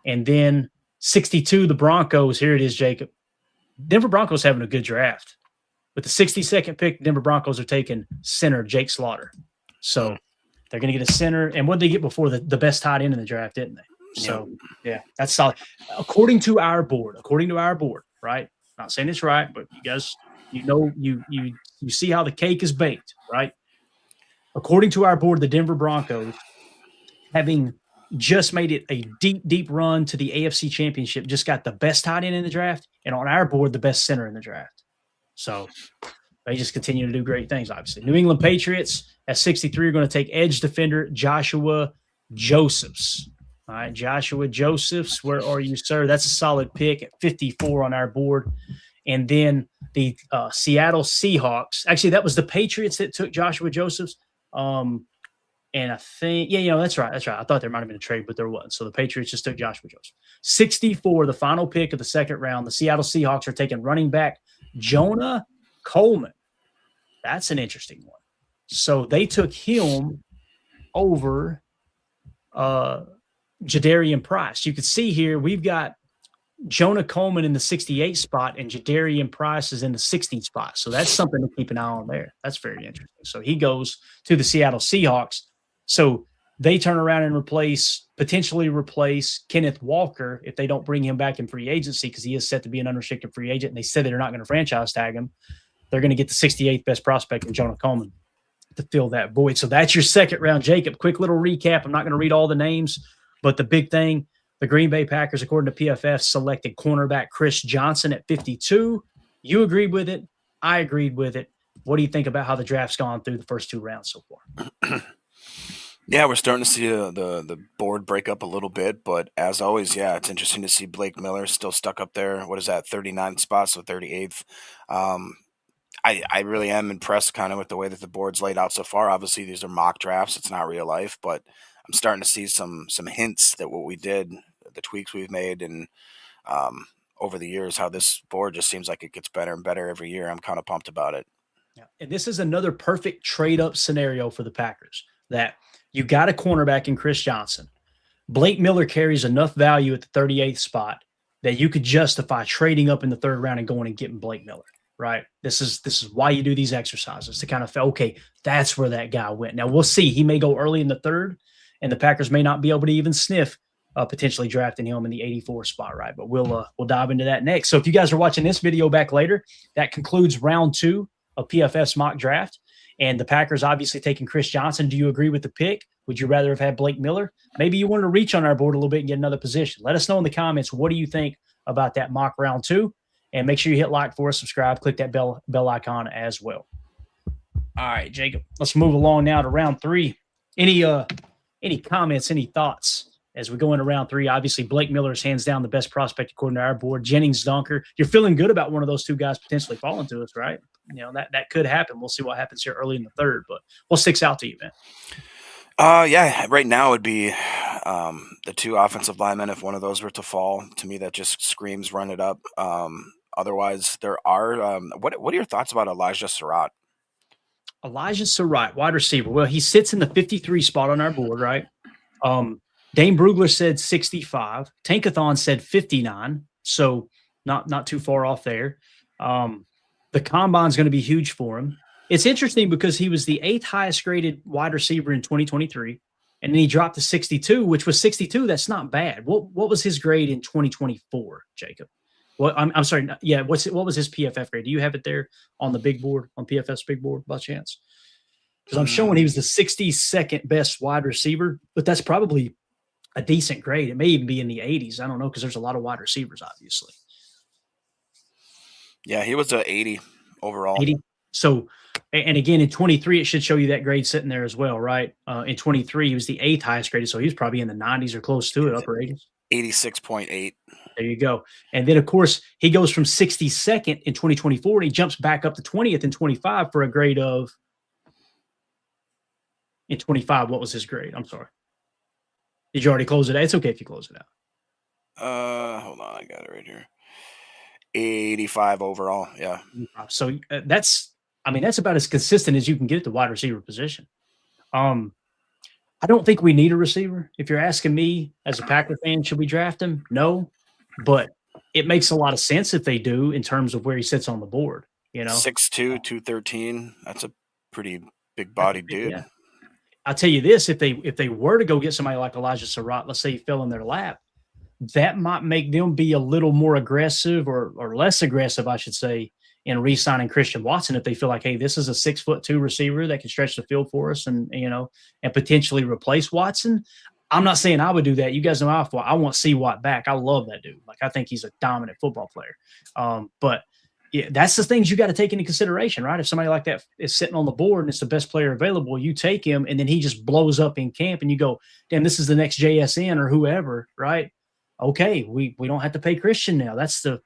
And then 62, the Broncos. Here it is, Jacob. Denver Broncos having a good draft. With the 62nd pick, Denver Broncos are taking center Jake Slaughter. So they're going to get a center. And what did they get before the best tight end in the draft, didn't they? So, yeah, that's solid. According to our board, right? Not saying it's right, but you guys, you see how the cake is baked, right? According to our board, the Denver Broncos, having just made it a deep, deep run to the AFC Championship, just got the best tight end in the draft, and on our board, the best center in the draft. So they just continue to do great things, obviously. New England Patriots at 63 are going to take edge defender Joshua Josephs. All right, Joshua Josephs, where are you, sir? That's a solid pick at 54 on our board. And then the Seattle Seahawks. Actually, that was the Patriots that took Joshua Josephs. And I think, that's right. I thought there might have been a trade, but there wasn't. So the Patriots just took Joshua Joseph. 64, the final pick of the second round. The Seattle Seahawks are taking running back Jonah Coleman. That's an interesting one. So they took him over Jadarian Price. You can see here we've got Jonah Coleman in the 68 spot and Jadarian Price is in the 16th spot. So that's something to keep an eye on there. That's very interesting. So he goes to the Seattle Seahawks. So they turn around and potentially replace Kenneth Walker if they don't bring him back in free agency, because he is set to be an unrestricted free agent. And they said they're not going to franchise tag him. They're going to get the 68th best prospect in Jonah Coleman to fill that void. So that's your second round, Jacob. Quick little recap. I'm not going to read all the names, but the big thing, the Green Bay Packers, according to PFF, selected cornerback Chris Johnson at 52. You agreed with it. I agreed with it. What do you think about how the draft's gone through the first 2 rounds so far? Yeah, we're starting to see the board break up a little bit, but as always, yeah, it's interesting to see Blake Miller still stuck up there. What is that, 39th spot, so 38th. I really am impressed kind of with the way that the board's laid out so far. Obviously, these are mock drafts. It's not real life, but I'm starting to see some hints that what we did, the tweaks we've made, and over the years, how this board just seems like it gets better and better every year. I'm kind of pumped about it. Yeah. And this is another perfect trade-up scenario for the Packers, that you got a cornerback in Chris Johnson. Blake Miller carries enough value at the 38th spot that you could justify trading up in the 3rd round and going and getting Blake Miller, right? This is why you do these exercises, to kind of feel, okay, that's where that guy went. Now, we'll see. He may go early in the 3rd, and the Packers may not be able to even sniff potentially drafting him in the 84th spot, right? But we'll dive into that next. So if you guys are watching this video back later, that concludes round 2 of PFF's mock draft. And the Packers obviously taking Chris Johnson. Do you agree with the pick? Would you rather have had Blake Miller? Maybe you wanted to reach on our board a little bit and get another position. Let us know in the comments, what do you think about that mock round 2? And make sure you hit like for us, subscribe, click that bell icon as well. All right, Jacob, let's move along now to round 3. Any comments, any thoughts as we go into round 3? Obviously, Blake Miller is hands down the best prospect according to our board. Jennings, Dunker. You're feeling good about one of those 2 guys potentially falling to us, right? You know, that could happen. We'll see what happens here early in the 3rd, but what sticks out to you, man? Yeah, right now it would be the 2 offensive linemen. If one of those were to fall, to me that just screams run it up. Otherwise, there are what are your thoughts about Elijah Surratt? Elijah Surratt, wide receiver. Well, he sits in the 53 spot on our board, right? Dane Brugler said 65. Tankathon said 59. So not too far off there. The combine's going to be huge for him. It's interesting because he was the 8th highest graded wide receiver in 2023, and then he dropped to 62, which was 62. That's not bad. What was his grade in 2024, Jacob? Well, I'm sorry. Yeah, what was his PFF grade? Do you have it there on the big board, on PFF's big board by chance? Because I'm showing he was the 62nd best wide receiver, but that's probably a decent grade. It may even be in the 80s. I don't know, because there's a lot of wide receivers, obviously. Yeah, he was a 80 overall. 80. So, and again, in 23, it should show you that grade sitting there as well, right? In 23, he was the 8th highest graded, so he was probably in the 90s or close to it, upper 80s. 86.8. There you go. And then, of course, he goes from 62nd in 2024, and he jumps back up to 20th in 25 for a grade of – in 25, what was his grade? I'm sorry. Did you already close it out? It's okay if you close it out. Hold on. I got it right here. 85 overall, yeah. So that's about as consistent as you can get at the wide receiver position. I don't think we need a receiver. If you're asking me as a Packer fan, should we draft him? No, but it makes a lot of sense if they do in terms of where he sits on the board. You know, 6'2", 213. That's a pretty big body dude. Yeah. I'll tell you this: if they were to go get somebody like Elijah Surratt, let's say he fell in their lap, that might make them be a little more aggressive or less aggressive, I should say, in re-signing Christian Watson if they feel like, hey, this is a 6'2" receiver that can stretch the field for us and potentially replace Watson. I'm not saying I would do that. You guys know I want C-Watt back. I love that dude. Like, I think he's a dominant football player. But yeah, that's the things you got to take into consideration, right? If somebody like that is sitting on the board and it's the best player available, you take him and then he just blows up in camp and you go, damn, this is the next JSN or whoever, right? Okay, we don't have to pay Christian now. That's the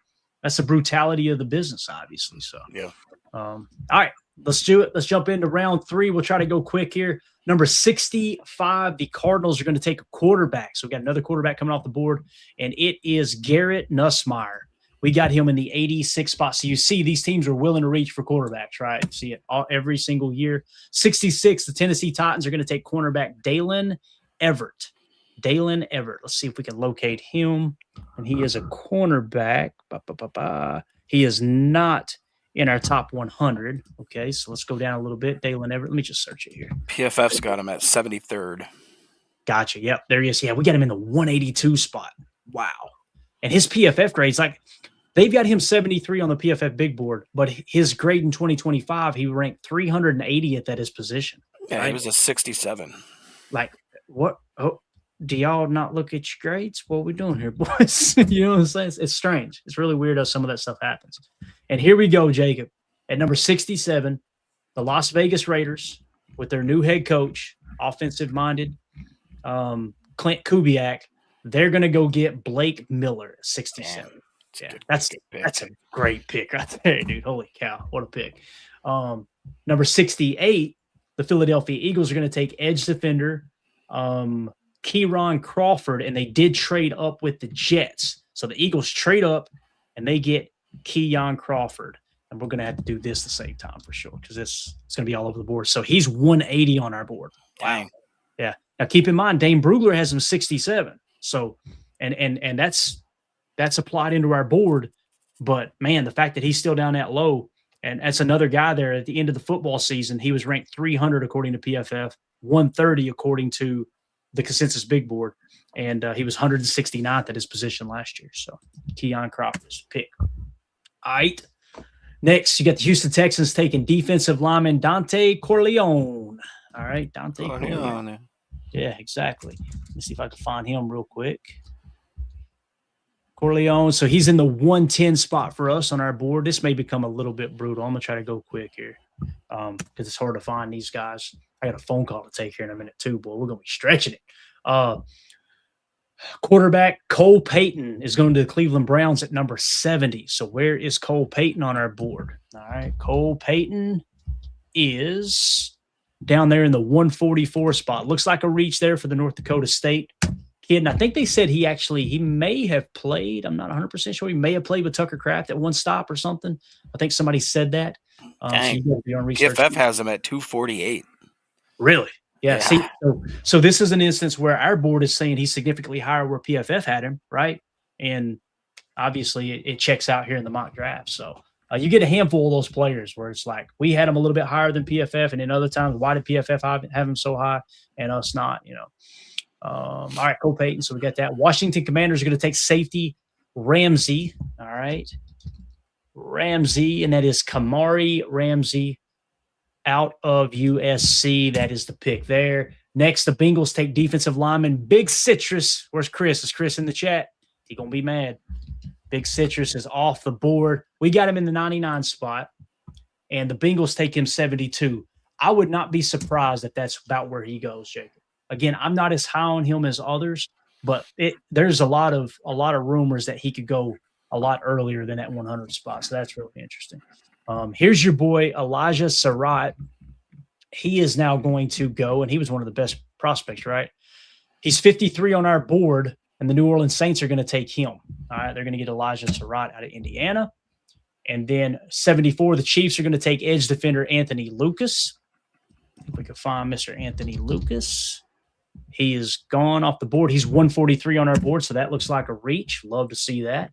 brutality of the business, obviously. So yeah. All right, let's do it. Let's jump into round 3. We'll try to go quick here. Number 65, the Cardinals are going to take a quarterback. So we got another quarterback coming off the board, and it is Garrett Nussmeier. We got him in the 86th spot. So you see these teams are willing to reach for quarterbacks, right? See it every single year. 66, the Tennessee Titans are going to take cornerback Dalen Everett. Let's see if we can locate him. And he is a cornerback. He is not in our top 100. Okay, so let's go down a little bit. Dalen Everett. Let me just search it here. PFF's got him at 73rd. Gotcha. Yep, there he is. Yeah, we got him in the 182 spot. Wow. And his PFF grades, like, they've got him 73 on the PFF big board, but his grade in 2025, he ranked 380th at his position. Yeah, right? he was a 67. Like, what? Oh, do y'all not look at your grades? What are we doing here, boys? You know what I'm saying? It's strange. It's really weird how some of that stuff happens. And here we go, Jacob. At number 67, the Las Vegas Raiders with their new head coach, offensive-minded, Clint Kubiak. They're going to go get Blake Miller at 67. Man, yeah, that's a great pick right there, dude. Holy cow, what a pick. Number 68, the Philadelphia Eagles are going to take edge defender Kieran Crawford, and they did trade up with the Jets. So the Eagles trade up, and they get Keion Crawford. And we're going to have to do this the same time for sure because it's going to be all over the board. So he's 180 on our board. Dang. Yeah. Now keep in mind, Dane Brugler has him 67. So and that's applied into our board. But man, the fact that he's still down that low, and that's another guy there at the end of the football season. He was ranked 300 according to PFF, 130 according to the consensus big board, and he was 169th at his position last year. So Keion Crawford's pick. All right. Next, you got the Houston Texans taking defensive lineman Dante Corleone. All right, Dante Corleone. Yeah, exactly. Let's see if I can find him real quick. Corleone. So he's in the 110 spot for us on our board. This may become a little bit brutal. I'm going to try to go quick here because it's hard to find these guys. I got a phone call to take here in a minute too, boy. We're going to be stretching it. Quarterback Cole Payton is going to the Cleveland Browns at number 70. So where is Cole Payton on our board? All right, Cole Payton is down there in the 144 spot. Looks like a reach there for the North Dakota State kid. And I think they said he may have played. I'm not 100% sure. He may have played with Tucker Kraft at one stop or something. I think somebody said that. So you be on research. PFF has him at 248. Really? Yeah. See, so this is an instance where our board is saying he's significantly higher where PFF had him, right? And obviously it checks out here in the mock draft. So you get a handful of those players where it's like we had him a little bit higher than PFF, and then other times, why did PFF have him so high and us not? You know. All right, Cole Payton. So we got that. Washington Commanders are going to take safety Ramsey. All right, Ramsey, and that is Kamari Ramsey out of USC. That is the pick there. Next, the Bengals take defensive lineman Big Citrus. Where's Chris? Is Chris in the chat? He gonna be mad. Big Citrus is off the board. We got him in the 99 spot, and the Bengals take him 72. I would not be surprised if that's about where he goes, Jacob. Again, I'm not as high on him as others, but there's a lot of rumors that he could go a lot earlier than that 100 spot. So that's really interesting. Here's your boy Elijah Surratt. He is now going to go, and he was one of the best prospects, right? He's 53 on our board, and the New Orleans Saints are going to take him. All right, they're going to get Elijah Surratt out of Indiana. And then 74, the Chiefs are going to take edge defender Anthony Lucas. If we can find Mr. Anthony Lucas. He is gone off the board. He's 143 on our board, so that looks like a reach. Love to see that.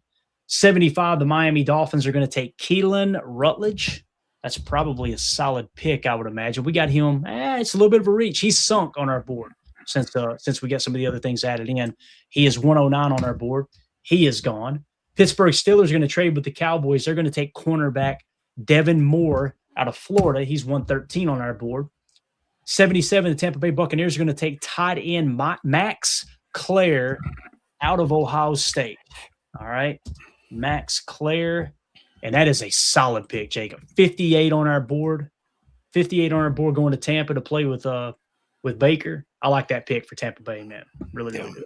75, the Miami Dolphins are going to take Keelan Rutledge. That's probably a solid pick, I would imagine. We got him. It's a little bit of a reach. He's sunk on our board since we got some of the other things added in. He is 109 on our board. He is gone. Pittsburgh Steelers are going to trade with the Cowboys. They're going to take cornerback Devin Moore out of Florida. He's 113 on our board. 77, the Tampa Bay Buccaneers are going to take tight end Max Clare out of Ohio State. All right. Max Clare. And that is a solid pick, Jacob. 58 on our board. 58 on our board going to Tampa to play with Baker. I like that pick for Tampa Bay, man. Really, really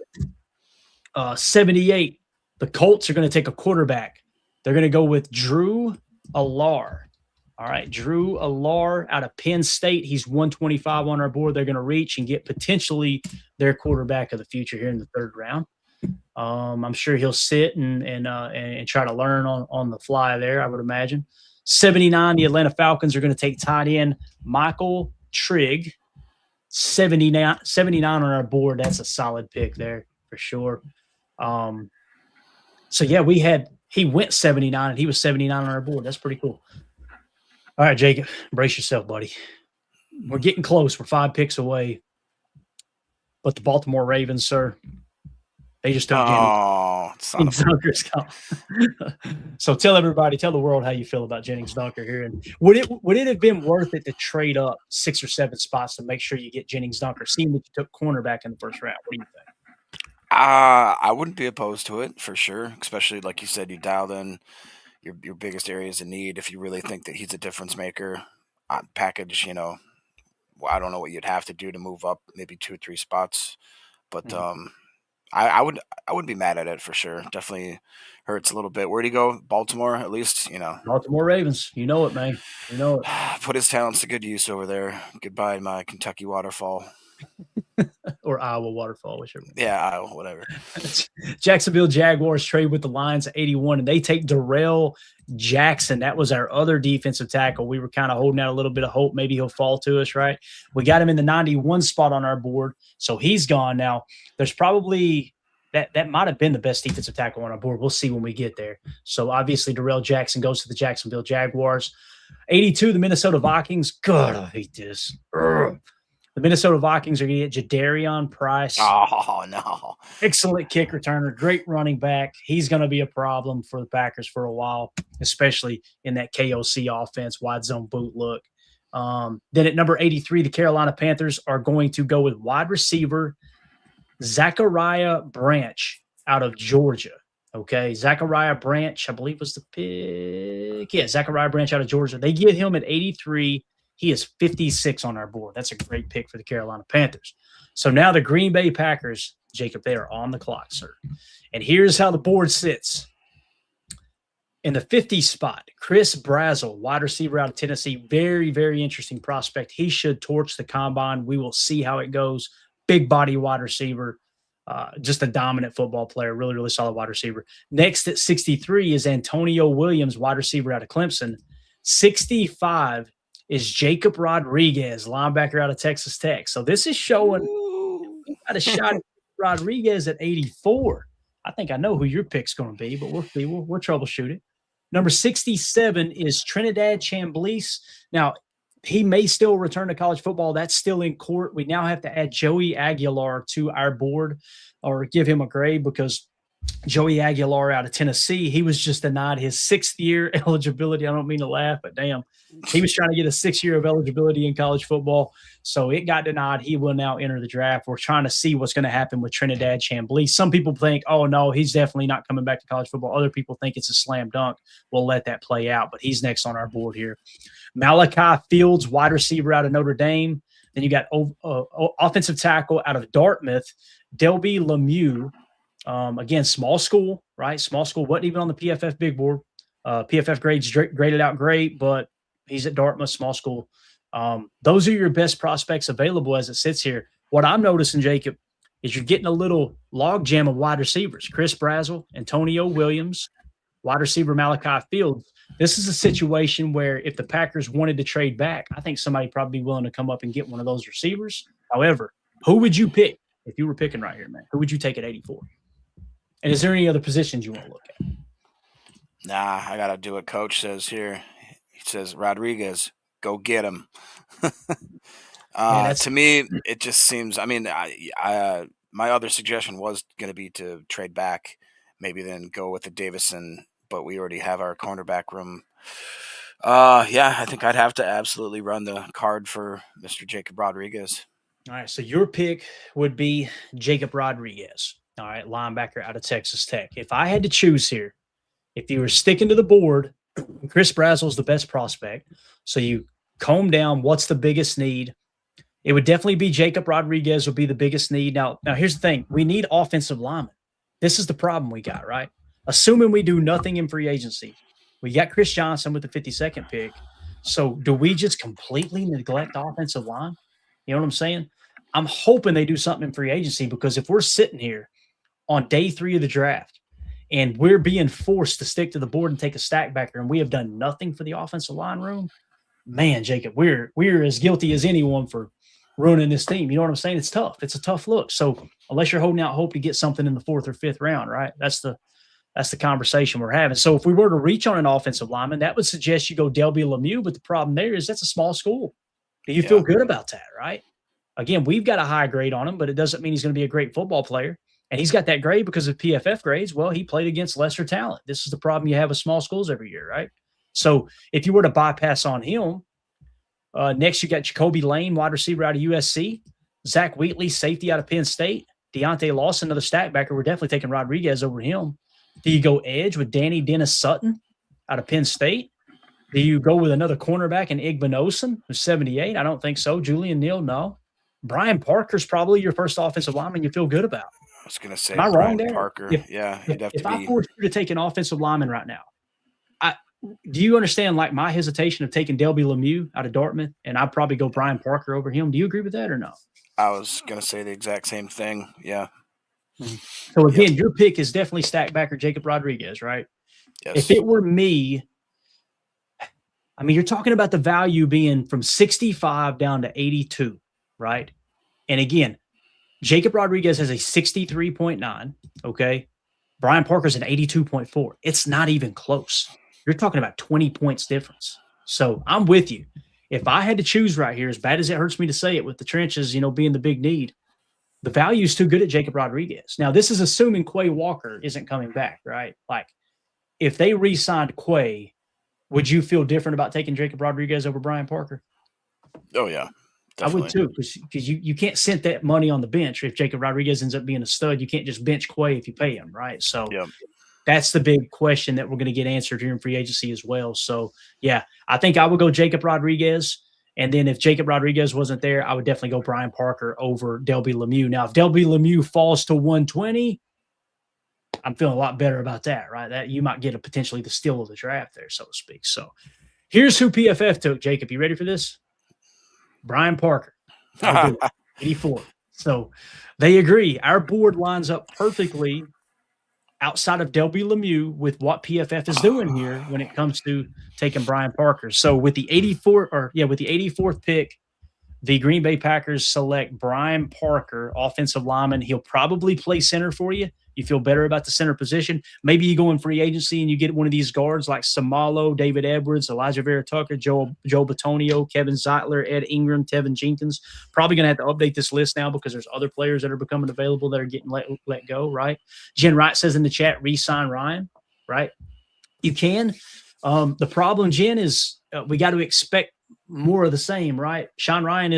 good. 78, the Colts are going to take a quarterback. They're going to go with Drew Allar. All right, Drew Allar out of Penn State. He's 125 on our board. They're going to reach and get potentially their quarterback of the future here in the third round. I'm sure he'll sit and try to learn on the fly there, I would imagine. 79, the Atlanta Falcons are going to take tight end Michael Trigg. 79 on our board. That's a solid pick there for sure. So, yeah, he went 79, and he was 79 on our board. That's pretty cool. All right, Jacob, brace yourself, buddy. We're getting close. We're 5 picks away. But the Baltimore Ravens, sir, they just took Jennings Dunker's gone. So tell the world how you feel about Jennings Dunker here. And would it have been worth it to trade up 6 or 7 spots to make sure you get Jennings Dunker, seeing that you took cornerback in the first round? What do you think? I wouldn't be opposed to it for sure, especially like you said, you dialed in your biggest areas of need. If you really think that he's a difference maker, package, I don't know what you'd have to do to move up maybe 2 or 3 spots, but I wouldn't be mad at it for sure. Definitely hurts a little bit. Where'd he go? Baltimore, at least, Baltimore Ravens. You know it, man. You know it. Put his talents to good use over there. Goodbye, my Kentucky waterfall. Or Iowa waterfall, whichever. Yeah, Iowa, whatever. Jacksonville Jaguars trade with the Lions at 81, and they take Darrell Jackson. That was our other defensive tackle. We were kind of holding out a little bit of hope. Maybe he'll fall to us, right? We got him in the 91 spot on our board, so he's gone now. There's probably that might have been the best defensive tackle on our board. We'll see when we get there. So obviously Darrell Jackson goes to the Jacksonville Jaguars. 82, the Minnesota Vikings. God, I hate this. Ugh. The Minnesota Vikings are going to get Jadarian Price. Oh, no. Excellent kick returner, great running back. He's going to be a problem for the Packers for a while, especially in that KOC offense, wide zone boot look. Then at number 83, the Carolina Panthers are going to go with wide receiver Zachariah Branch out of Georgia. Okay, Zachariah Branch, I believe was the pick. Yeah, Zachariah Branch out of Georgia. They get him at 83. He is 56 on our board. That's a great pick for the Carolina Panthers. So now the Green Bay Packers, Jacob, they are on the clock, sir. And here's how the board sits. In the 50 spot, Chris Brazzell, wide receiver out of Tennessee. Very, very interesting prospect. He should torch the combine. We will see how it goes. Big body wide receiver. Just a dominant football player. Really, really solid wide receiver. Next at 63 is Antonio Williams, wide receiver out of Clemson. 65 is Jacob Rodriguez, linebacker out of Texas Tech. So this is showing we got a shot at Rodriguez at 84. I think I know who your pick's going to be, but we'll see. We'll troubleshoot it. Number 67 is Trinidad Chambliss. Now, he may still return to college football. That's still in court. We now have to add Joey Aguilar to our board or give him a grade because Joey Aguilar out of Tennessee, he was just denied his 6th-year eligibility. I don't mean to laugh, but damn. He was trying to get a 6 year of eligibility in college football, so it got denied. He will now enter the draft. We're trying to see what's going to happen with Trinidad Chambliss. Some people think, oh, no, he's definitely not coming back to college football. Other people think it's a slam dunk. We'll let that play out, but he's next on our board here. Malachi Fields, wide receiver out of Notre Dame. Then you got offensive tackle out of Dartmouth, Delby Lemieux. Again, small school, right? Small school, wasn't even on the PFF big board. PFF grades graded out great, but he's at Dartmouth, small school. Those are your best prospects available as it sits here. What I'm noticing, Jacob, is you're getting a little logjam of wide receivers. Chris Brazzell, Antonio Williams, wide receiver Malachi Fields. This is a situation where if the Packers wanted to trade back, I think somebody probably be willing to come up and get one of those receivers. However, who would you pick if you were picking right here, man? Who would you take at 84? And is there any other positions you want to look at? Nah, I got to do what Coach says here. He says, Rodriguez, go get him. To me, it just seems – I mean, my other suggestion was going to be to trade back, maybe then go with the Davison, but we already have our cornerback room. Yeah, I think I'd have to absolutely run the card for Mr. Jacob Rodriguez. All right, so your pick would be Jacob Rodriguez, all right, linebacker out of Texas Tech. If I had to choose here, if you were sticking to the board, Chris Brazzell is the best prospect. So you comb down what's the biggest need. It would definitely be Jacob Rodriguez would be the biggest need. Now here's the thing. We need offensive linemen. This is the problem we got, right? Assuming we do nothing in free agency. We got Chris Johnson with the 52nd pick. So do we just completely neglect offensive line? You know what I'm saying? I'm hoping they do something in free agency because if we're sitting here on day 3 of the draft and we're being forced to stick to the board and take a stack backer and we have done nothing for the offensive line room, man, Jacob, we're as guilty as anyone for ruining this team. You know what I'm saying? It's tough. It's a tough look. So unless you're holding out hope to get something in the 4th or 5th round, right? That's That's the conversation we're having. So if we were to reach on an offensive lineman, that would suggest you go Delby Lemieux, but the problem there is that's a small school. Do you feel good about that, right? Again, we've got a high grade on him, but it doesn't mean he's going to be a great football player. And he's got that grade because of PFF grades. Well, he played against lesser talent. This is the problem you have with small schools every year, right? So if you were to bypass on him, next you got Jacoby Lane, wide receiver out of USC, Zach Wheatley, safety out of Penn State, Deontay Lawson, another stackbacker. We're definitely taking Rodriguez over him. Do you go edge with Danny Dennis Sutton out of Penn State? Do you go with another cornerback in Igbinosun, who's 78? I don't think so. Julian Neal, no. Brian Parker's probably your first offensive lineman you feel good about. I was going to say Am I wrong there? Parker. If I forced you to take an offensive lineman right now, do you understand like my hesitation of taking Delby Lemieux out of Dartmouth, and I'd probably go Brian Parker over him? Do you agree with that or no? I was going to say the exact same thing. Yeah. So again, your pick is definitely stackbacker Jacob Rodriguez, right? Yes. If it were me, I mean, you're talking about the value being from 65 down to 82, right? And again, Jacob Rodriguez has a 63.9, okay? Brian Parker's an 82.4. It's not even close. You're talking about 20 points difference. So I'm with you. If I had to choose right here, as bad as it hurts me to say it with the trenches, being the big need, the value is too good at Jacob Rodriguez. Now, this is assuming Quay Walker isn't coming back, right? Like, if they re-signed Quay, would you feel different about taking Jacob Rodriguez over Brian Parker? Oh, yeah. Definitely. I would too, because you can't send that money on the bench. If Jacob Rodriguez ends up being a stud, you can't just bench Quay if you pay him, right? So that's the big question that we're going to get answered here in free agency as well. So, yeah, I think I would go Jacob Rodriguez. And then if Jacob Rodriguez wasn't there, I would definitely go Brian Parker over Delby Lemieux. Now, if Delby Lemieux falls to 120, I'm feeling a lot better about that, right? That you might get potentially the steal of the draft there, so to speak. So here's who PFF took. Jacob, you ready for this? Brian Parker, 84. So they agree. Our board lines up perfectly outside of Delby Lemieux with what PFF is doing here when it comes to taking Brian Parker. So with the 84th pick, the Green Bay Packers select Brian Parker, offensive lineman. He'll probably play center for you. You feel better about the center position. Maybe you go in free agency and you get one of these guards like Samalo, David Edwards, Elijah Vera Tucker, Joe Batonio, Kevin Zeitler, Ed Ingram, Tevin Jenkins. Probably going to have to update this list now because there's other players that are becoming available that are getting let go, right? Jen Wright says in the chat, re-sign Ryan, right? You can. The problem, Jen, is we got to expect more of the same, right? Sean Ryan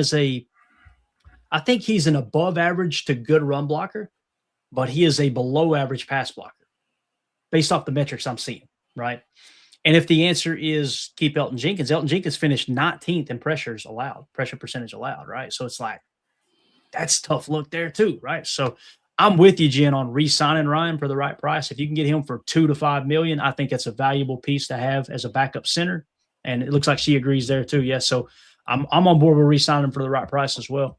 I think he's an above average to good run blocker, but he is a below average pass blocker based off the metrics I'm seeing, right? And if the answer is keep Elton Jenkins finished 19th in pressure percentage allowed, right? So it's like, that's tough look there too, right? So I'm with you, Jen, on re-signing Ryan for the right price. If you can get him for $2 to $5 million, I think that's a valuable piece to have as a backup center. And it looks like she agrees there too. Yes. So I'm on board with re-signing him for the right price as well.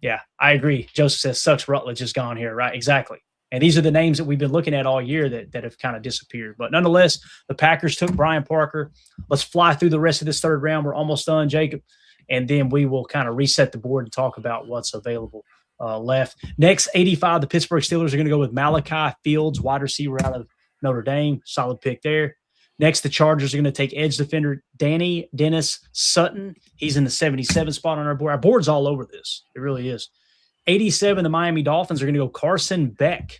Yeah, I agree. Joseph says, sucks Rutledge is gone here, right? Exactly. And these are the names that we've been looking at all year that have kind of disappeared. But nonetheless, the Packers took Brian Parker. Let's fly through the rest of this third round. We're almost done, Jacob. And then we will kind of reset the board and talk about what's available left. Next, 85, the Pittsburgh Steelers are going to go with Malachi Fields, wide receiver out of Notre Dame. Solid pick there. Next, the Chargers are going to take edge defender Danny Dennis Sutton. He's in the 77 spot on our board. Our board's all over this. It really is. 87, the Miami Dolphins are going to go Carson Beck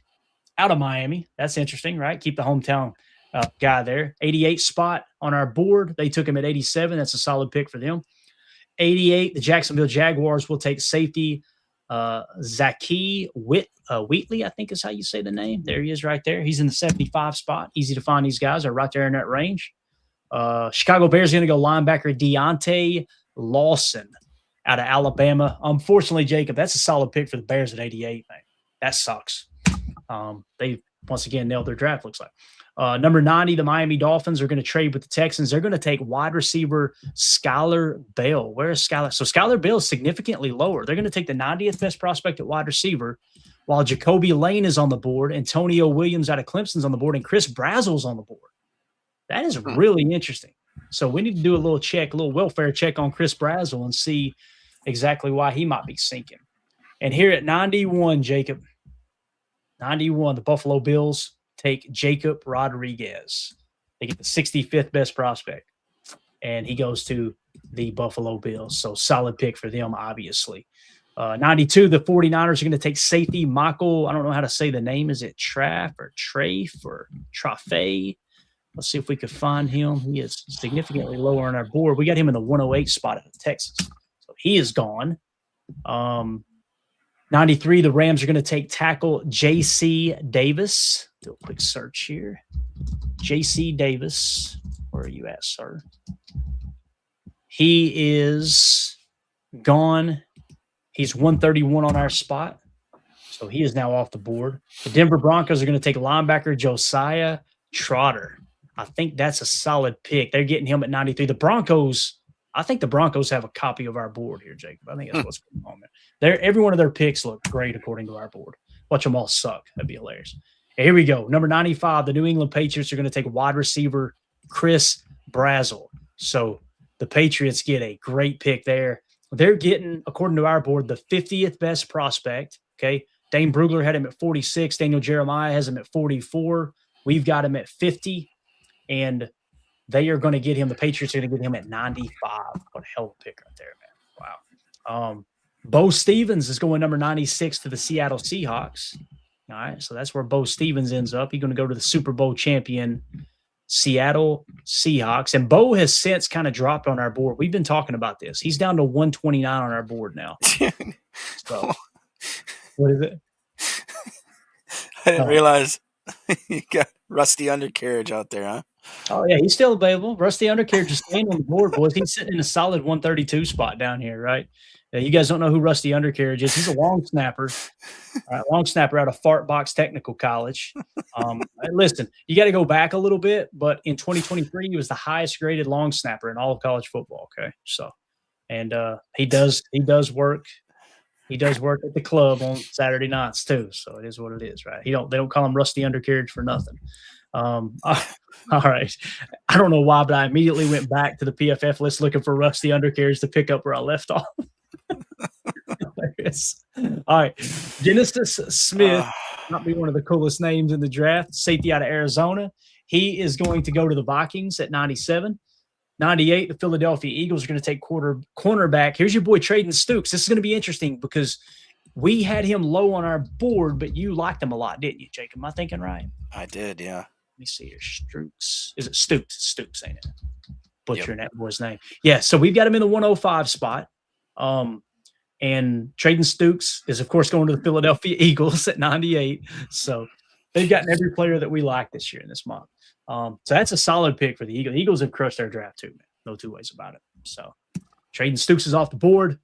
out of Miami. That's interesting, right? Keep the hometown guy there. 88 spot on our board. They took him at 87. That's a solid pick for them. 88, the Jacksonville Jaguars will take safety Zaki Wheatley, I think is how you say the name. There he is right there. He's in the 75 spot. Easy to find these guys. Are right there in that range. Chicago Bears are going to go linebacker Deontay Lawson out of Alabama. Unfortunately, Jacob, that's a solid pick for the Bears at 88, man. That sucks. They once again nailed their draft, looks like. Number 90, the Miami Dolphins are going to trade with the Texans. They're going to take wide receiver Skylar Bell. Where is Skylar? So Skylar Bell is significantly lower. They're going to take the 90th best prospect at wide receiver, while Jacoby Lane is on the board, Antonio Williams out of Clemson's on the board, and Chris Brazel's on the board. That is really interesting. So we need to do a little welfare check on Chris Brazel and see exactly why he might be sinking. And here at 91, Jacob, 91, the Buffalo Bills take Jacob Rodriguez. They get the 65th best prospect, and he goes to the Buffalo Bills. So solid pick for them, obviously. 92, the 49ers are going to take safety Michael. I don't know how to say the name. Is it Traff or Trafe or Trafe? Let's see if we could find him. He is significantly lower on our board. We got him in the 108 spot out of Texas. So he is gone. 93, the Rams are going to take tackle J.C. Davis. Do a quick search here. J.C. Davis. Where are you at, sir? He is gone. He's 131 on our spot. So he is now off the board. The Denver Broncos are going to take linebacker Josiah Trotter. I think that's a solid pick. They're getting him at 93. I think the Broncos have a copy of our board here, Jacob. I think that's what's going on there. Every one of their picks look great according to our board. Watch them all suck. That'd be hilarious. Here we go. Number 95, the New England Patriots are going to take wide receiver Chris Brazzell. So the Patriots get a great pick there. They're getting, according to our board, the 50th best prospect. Okay. Dane Brugler had him at 46. Daniel Jeremiah has him at 44. We've got him at 50. And they are going to get him. The Patriots are going to get him at 95. What a hell of a pick right there, man. Wow. Bo Stevens is going number 96 to the Seattle Seahawks. All right. So that's where Bo Stevens ends up. He's going to go to the Super Bowl champion Seattle Seahawks. And Bo has since kind of dropped on our board. We've been talking about this. He's down to 129 on our board now. So, what is it? I didn't realize you got Rusty Undercarriage out there, huh? Oh, yeah, he's still available. Rusty Undercarriage is staying on the board, boys. He's sitting in a solid 132 spot down here, right? You guys don't know who Rusty Undercarriage is. He's a long snapper. Long snapper out of Fart Box Technical College. Listen, you got to go back a little bit, but in 2023, he was the highest graded long snapper in all of college football. Okay, so, and he does work. He does work at the club on Saturday nights too. So it is what it is, right? They don't call him Rusty Undercarriage for nothing. All right. I don't know why, but I immediately went back to the PFF list looking for Rusty Undercarriage to pick up where I left off. All right. Genesis Smith, not be one of the coolest names in the draft, safety out of Arizona. He is going to go to the Vikings at 97. 98, the Philadelphia Eagles are going to take cornerback. Here's your boy Traden Stukes. This is going to be interesting because we had him low on our board, but you liked him a lot, didn't you, Jacob? Am I thinking right? I did, yeah. Let me see here. Stukes. Is it Stukes? Stukes, ain't it? Butchering that boy's name. Yeah, so we've got him in the 105 spot. And Traden Stukes is, of course, going to the Philadelphia Eagles at 98. So they've gotten every player that we like this year in this month. So that's a solid pick for the Eagles. The Eagles have crushed their draft too, man. No two ways about it. So Traden Stukes is off the board.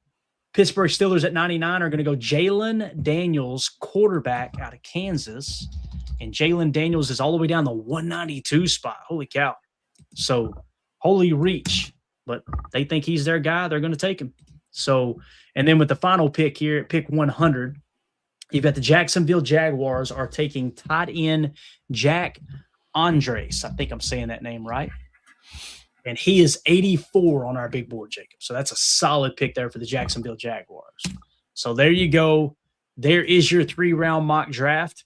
Pittsburgh Steelers at 99 are going to go Jalen Daniels, quarterback out of Kansas. And Jalen Daniels is all the way down the 192 spot. Holy cow. So holy reach. But they think he's their guy. They're going to take him. So, and then with the final pick here, pick 100, you've got the Jacksonville Jaguars are taking tight end Jack Andres. I think I'm saying that name right. And he is 84 on our big board, Jacob. So that's a solid pick there for the Jacksonville Jaguars. So there you go. There is your 3-round mock draft.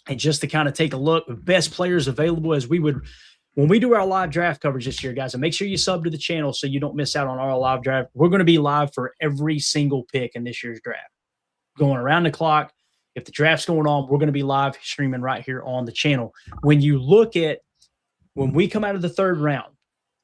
And just to kind of take a look, the best players available as we would – when we do our live draft coverage this year, guys, and make sure you sub to the channel so you don't miss out on our live draft. We're going to be live for every single pick in this year's draft. Going around the clock. If the draft's going on, we're going to be live streaming right here on the channel. When you look at – when we come out of the 3rd round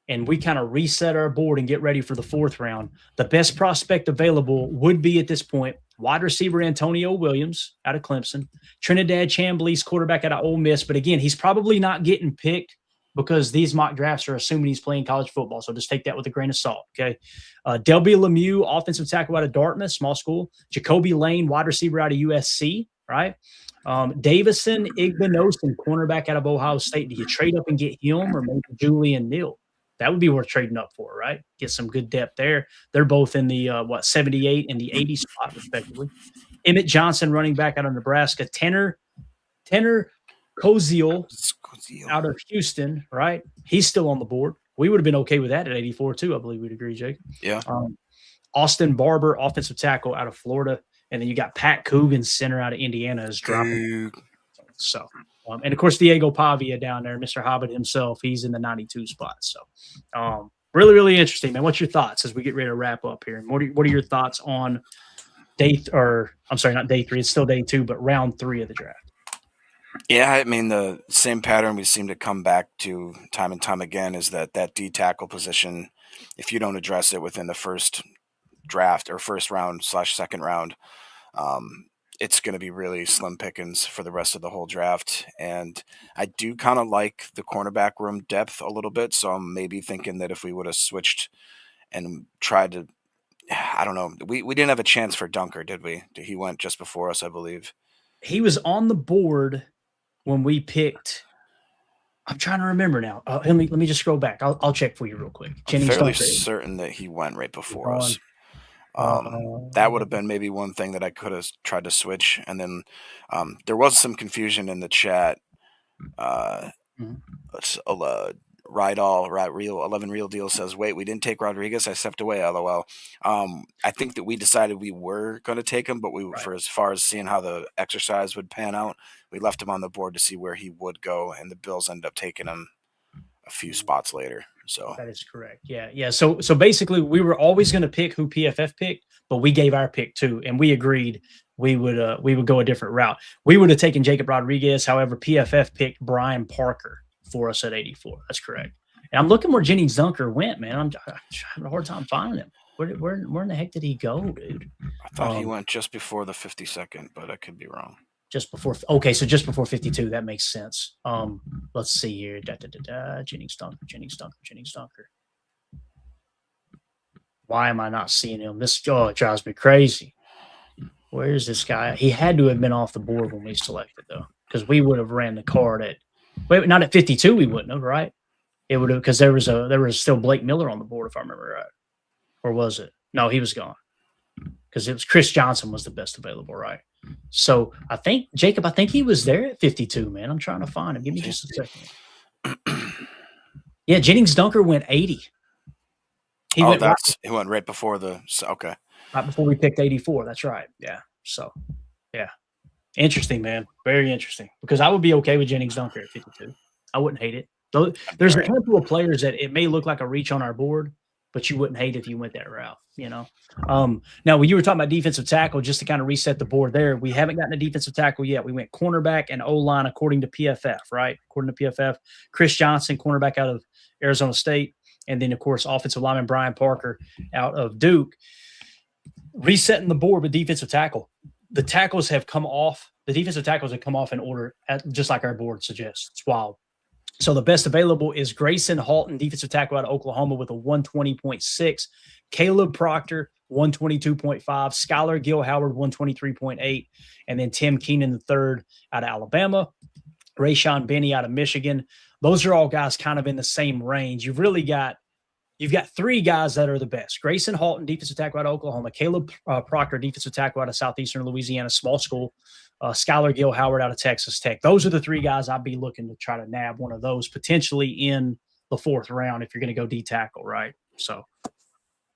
and we kind of reset our board and get ready for the 4th round, the best prospect available would be at this point wide receiver Antonio Williams out of Clemson, Trinidad Chamblee's quarterback out of Ole Miss. But again, he's probably not getting picked because these mock drafts are assuming he's playing college football. So just take that with a grain of salt, okay? Delby Lemieux, offensive tackle out of Dartmouth, small school. Jacoby Lane, wide receiver out of USC, right? Davison Igbinosun, cornerback out of Ohio State. Do you trade up and get him or maybe Julian Neal? That would be worth trading up for, right? Get some good depth there. They're both in the, 78 and the 80 spot, respectively. Emmett Johnson, running back out of Nebraska. Tanner Koziel out of Houston, right? He's still on the board. We would have been okay with that at 84 too. I believe we'd agree, Jake. Yeah. Austin Barber, offensive tackle out of Florida. And then you got Pat Coogan, center out of Indiana, is dropping. So, and of course, Diego Pavia down there, Mr. Hobbit himself, he's in the 92 spot. So, really, really interesting, man. What's your thoughts as we get ready to wrap up here? And what are your thoughts on not day 3, it's still day 2, but round 3 of the draft? Yeah, I mean, the same pattern we seem to come back to time and time again is that D tackle position, if you don't address it within the first draft or first round / second round, it's going to be really slim pickings for the rest of the whole draft. And I do kind of like the cornerback room depth a little bit. So I'm maybe thinking that if we would have switched and tried to, I don't know, we didn't have a chance for Dunker, did we? He went just before us, I believe. He was on the board when we picked. I'm trying to remember now. Let me just scroll back. I'll check for you real quick. I'm fairly certain that he went right before us. That would have been maybe one thing that I could have tried to switch. And then there was some confusion in the chat. Real 11 Real Deal says, wait, we didn't take Rodriguez. I stepped away. LOL. I think that we decided we were going to take him, but for as far as seeing how the exercise would pan out, we left him on the board to see where he would go, and the Bills ended up taking him a few spots later. So that is correct. Yeah. So basically, we were always going to pick who PFF picked, but we gave our pick too, and we agreed we would go a different route. We would have taken Jacob Rodriguez. However, PFF picked Brian Parker for us at 84. That's correct. And I'm looking where Jennings Dunker went, man. I'm having a hard time finding him. Where in the heck did he go, dude? I thought he went just before the 52nd, but I could be wrong. Just before. Okay, so just before 52. That makes sense. Let's see here. Jennings Dunker. Why am I not seeing him? It drives me crazy. Where is this guy? He had to have been off the board when we selected, though, because we would have ran the card at. Wait, not at 52. We wouldn't have, right? It would have, because there was still Blake Miller on the board, if I remember right, or was it? No, he was gone because it was Chris Johnson was the best available, right? So I think he was there at 52. Man, I'm trying to find him. Give me just a second. Yeah, Jennings Dunker went 80. He went right before okay. Right before we picked 84. That's right. Yeah. So, yeah. Interesting, man. Very interesting. Because I would be okay with Jennings Dunker at 52. I wouldn't hate it. So there's a handful of players that it may look like a reach on our board, but you wouldn't hate if you went that route, you know? Now, when you were talking about defensive tackle, just to kind of reset the board there, we haven't gotten a defensive tackle yet. We went cornerback and O-line according to PFF, right? According to PFF, Chris Johnson, cornerback out of Arizona State. And then, of course, offensive lineman Brian Parker out of Duke. Resetting the board with defensive tackle. The tackles have come off. The defensive tackles have come off in order, just like our board suggests. It's wild. So the best available is Grayson Halton, defensive tackle out of Oklahoma with a 120.6. Caleb Proctor, 122.5. Skylar Gill Howard, 123.8. And then Tim Keenan III out of Alabama. Rayshawn Benny out of Michigan. Those are all guys kind of in the same range. You've got 3 guys that are the best. Grayson Halton, defensive tackle out of Oklahoma. Caleb Proctor, defensive tackle out of Southeastern Louisiana, small school. Skylar Gill Howard out of Texas Tech. Those are the 3 guys I'd be looking to try to nab one of those potentially in the 4th round if you're going to go D tackle, right? So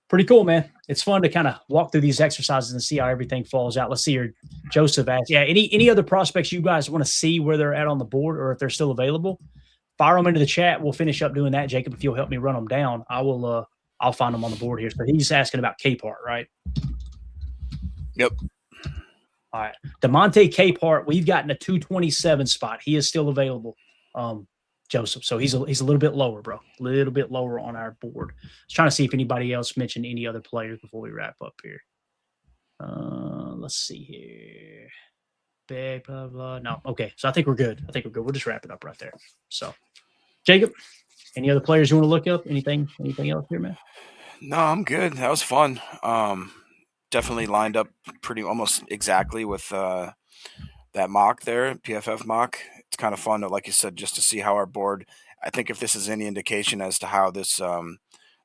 pretty cool, man. It's fun to kind of walk through these exercises and see how everything falls out. Let's see here. Joseph asks, any other prospects you guys want to see where they're at on the board or if they're still available? Fire them into the chat. We'll finish up doing that, Jacob. If you'll help me run them down, I'll find them on the board here. So he's asking about Capehart, right? Yep. All right. DeMonte Capehart, we've gotten a 227 spot. He is still available, Joseph. So he's a little bit lower, bro. A little bit lower on our board. I was trying to see if anybody else mentioned any other players before we wrap up here. Let's see here. Big, blah, blah. No. Okay. So I think we're good. We'll just wrap it up right there. So, Jacob, any other players you want to look up? Anything else here, man? No, I'm good. That was fun. Definitely lined up pretty almost exactly with that mock there, PFF mock. It's kind of fun to, like you said, just to see how our board. I think if this is any indication as to how this the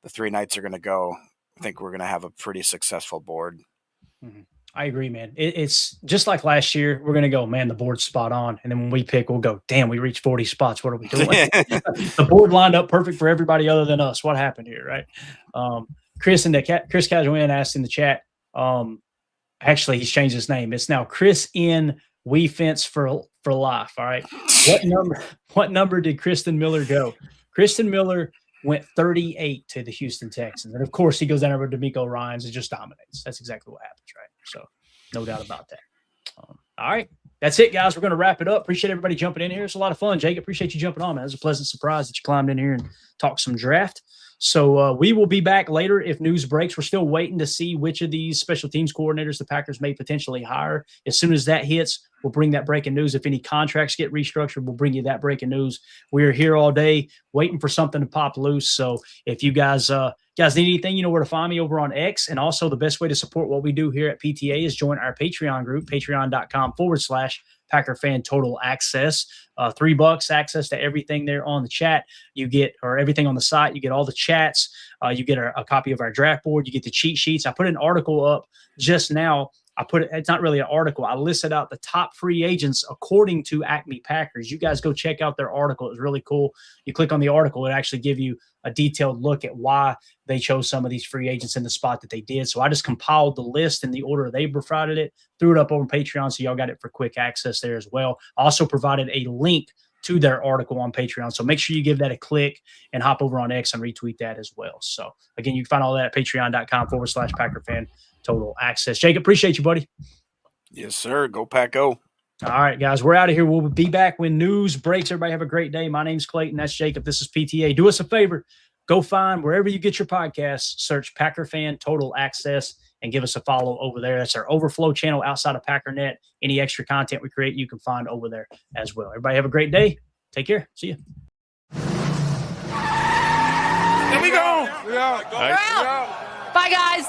3 nights are going to go, I think we're going to have a pretty successful board. Mm-hmm. I agree, man. It's just like last year. We're going to go, man, the board's spot on. And then when we pick, we'll go, damn, we reached 40 spots. What are we doing? The board lined up perfect for everybody other than us. What happened here, right? Chris Casuan asked in the chat. Actually, he's changed his name. It's now Chris N. We Fence for for life. All right. What number did Kristen Miller go? Kristen Miller went 38 to the Houston Texans. And of course, he goes down over to D'Amico Ryans and just dominates. That's exactly what happens, right? So no doubt about that. All right. That's it, guys. We're going to wrap it up. Appreciate everybody jumping in here. It's a lot of fun. Jake, appreciate you jumping on, man. It was a pleasant surprise that you climbed in here and talked some draft. So we will be back later if news breaks. We're still waiting to see which of these special teams coordinators the Packers may potentially hire. As soon as that hits, we'll bring that breaking news. If any contracts get restructured, we'll bring you that breaking news. We're here all day waiting for something to pop loose. So if you guys need anything, you know where to find me over on X. And also the best way to support what we do here at PTA is join our Patreon group, patreon.com/Packer Fan Total Access. $3 access to everything there on the chat. You get, or everything on the site. You get all the chats. You get a copy of our draft board. You get the cheat sheets. I put an article up just now. It's not really an article. I listed out the top free agents according to Acme Packers. You guys go check out their article. It was really cool. You click on the article, it actually give you a detailed look at why they chose some of these free agents in the spot that they did. So I just compiled the list in the order they provided it, threw it up on Patreon, so y'all got it for quick access there as well. I also provided a link to their article on Patreon. So make sure you give that a click and hop over on X and retweet that as well. So again, you can find all that at patreon.com/Packer Fan Total Access. Jake, appreciate you, buddy. Yes, sir. Go Pack Go. All right, guys, we're out of here. We'll be back when news breaks. Everybody have a great day. My name's Clayton. That's Jacob. This is PTA. Do us a favor. Go find wherever you get your podcasts, search Packer Fan Total Access and give us a follow over there. That's our overflow channel outside of PackerNet. Any extra content we create, you can find over there as well. Everybody have a great day. Take care. See you. There we go. Bye, guys.